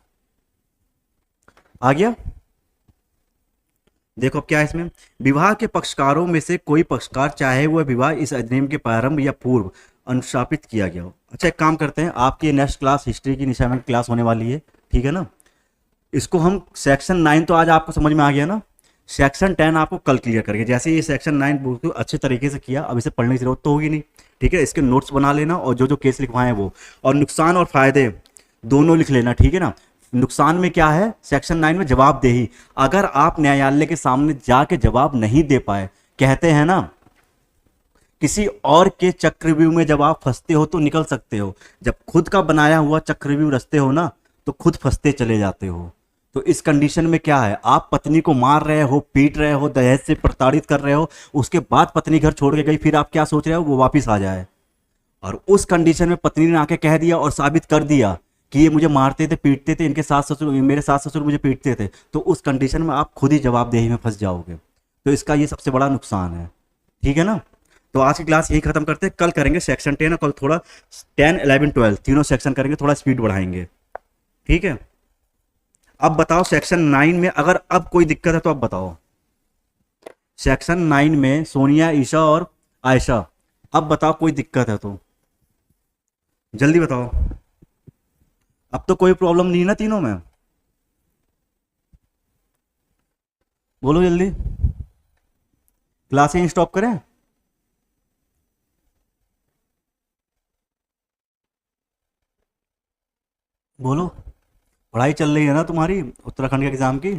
Speaker 1: आ गया। देखो अब क्या है इसमें, विवाह के पक्षकारों में से कोई पक्षकार चाहे वह विवाह इस अधिनियम के प्रारंभ या पूर्व अनुशापित किया गया हो। अच्छा एक काम करते हैं, आपकी नेक्स्ट क्लास हिस्ट्री की निशा में क्लास होने वाली है, ठीक है ना। इसको हम सेक्शन 9 तो आज आपको समझ में आ गया ना, सेक्शन 10 आपको कल क्लियर करके, जैसे ये सेक्शन 9 बिल्कुल अच्छे तरीके से किया, अब इसे पढ़ने की जरूरत तो होगी नहीं, ठीक है। इसके नोट्स बना लेना और जो जो केस लिखवाए वो, और नुकसान और फायदे दोनों लिख लेना, ठीक है ना। नुकसान में क्या है, सेक्शन 9 में जवाबदेही, अगर आप न्यायालय के सामने जाके जवाब नहीं दे पाए, कहते हैं ना किसी और के चक्रव्यूह में जब आप फंसते हो तो निकल सकते हो, जब खुद का बनाया हुआ चक्रव्यूह रचते हो ना तो खुद फंसते चले जाते हो। तो इस कंडीशन में क्या है, आप पत्नी को मार रहे हो, पीट रहे हो, दहेज से प्रताड़ित कर रहे हो, उसके बाद पत्नी घर छोड़ के गई, फिर आप क्या सोच रहे हो वो वापस आ जाए, और उस कंडीशन में पत्नी ने आके कह दिया और साबित कर दिया कि ये मुझे मारते थे पीटते थे, इनके सास ससुर, मेरे सास ससुर मुझे पीटते थे, तो उस कंडीशन में आप खुद ही जवाबदेही में फंस जाओगे। तो इसका ये सबसे बड़ा नुकसान है, ठीक है ना। तो आज की क्लास यही खत्म करते हैं, कल करेंगे सेक्शन 10 और कल थोड़ा 10, 11, 12 तीनों सेक्शन करेंगे, थोड़ा स्पीड बढ़ाएंगे, ठीक है। अब बताओ सेक्शन 9 में अगर अब कोई दिक्कत है तो अब बताओ। सेक्शन 9 में सोनिया, ईशा और आयशा, अब बताओ कोई दिक्कत है तो जल्दी बताओ। अब तो कोई प्रॉब्लम नहीं है ना तीनों में, बोलो जल्दी। क्लास यहीं स्टॉप करें? बोलो। पढ़ाई चल रही है ना तुम्हारी उत्तराखंड के एग्जाम की?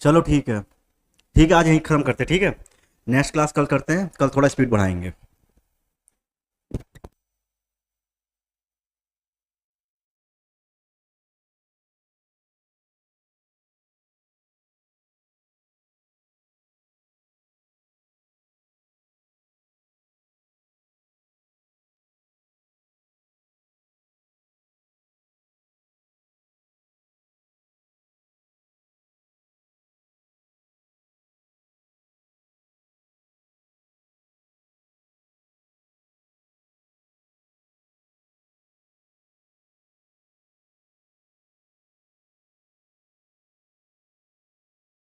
Speaker 1: चलो ठीक है, ठीक है, आज यहीं खत्म करते हैं, ठीक है। नेक्स्ट क्लास कल करते हैं, कल थोड़ा स्पीड बढ़ाएंगे।